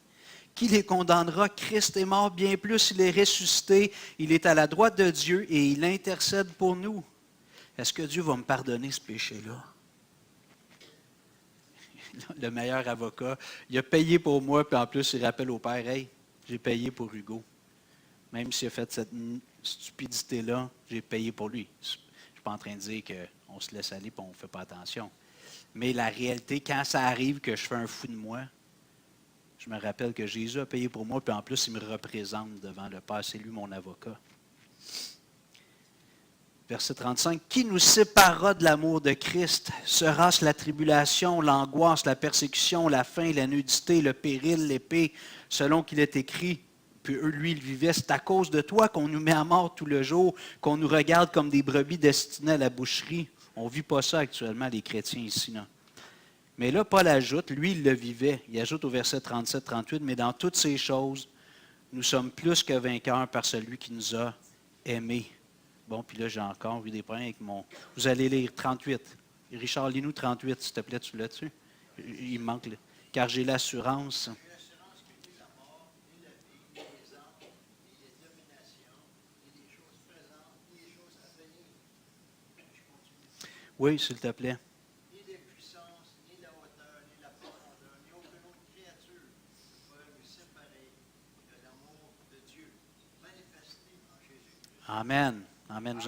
Qui les condamnera? Christ est mort, bien plus, il est ressuscité, il est à la droite de Dieu et il intercède pour nous. Est-ce que Dieu va me pardonner ce péché-là? Le meilleur avocat, il a payé pour moi, puis en plus, il rappelle au Père, « Hey, j'ai payé pour Hugo. Même s'il a fait cette stupidité-là, j'ai payé pour lui. » Je ne suis pas en train de dire qu'on se laisse aller et on ne fait pas attention. Mais la réalité, quand ça arrive que je fais un fou de moi, je me rappelle que Jésus a payé pour moi, puis en plus, il me représente devant le Père. C'est lui mon avocat. Verset 35. Qui nous séparera de l'amour de Christ? Sera-ce la tribulation, l'angoisse, la persécution, la faim, la nudité, le péril, l'épée, selon qu'il est écrit? Puis eux, lui, il vivait. C'est à cause de toi qu'on nous met à mort tout le jour, qu'on nous regarde comme des brebis destinées à la boucherie. On ne vit pas ça actuellement, les chrétiens ici, non? Mais là, Paul ajoute, lui, il le vivait. Il ajoute au verset 37-38, mais dans toutes ces choses, nous sommes plus que vainqueurs par celui qui nous a aimés. Bon, puis là, j'ai encore eu des problèmes avec mon... Vous allez lire 38. Richard, lis-nous 38, s'il te plaît, tu l'as-tu? Il me manque, car j'ai l'assurance. Oui, s'il te plaît. Amen. Amen.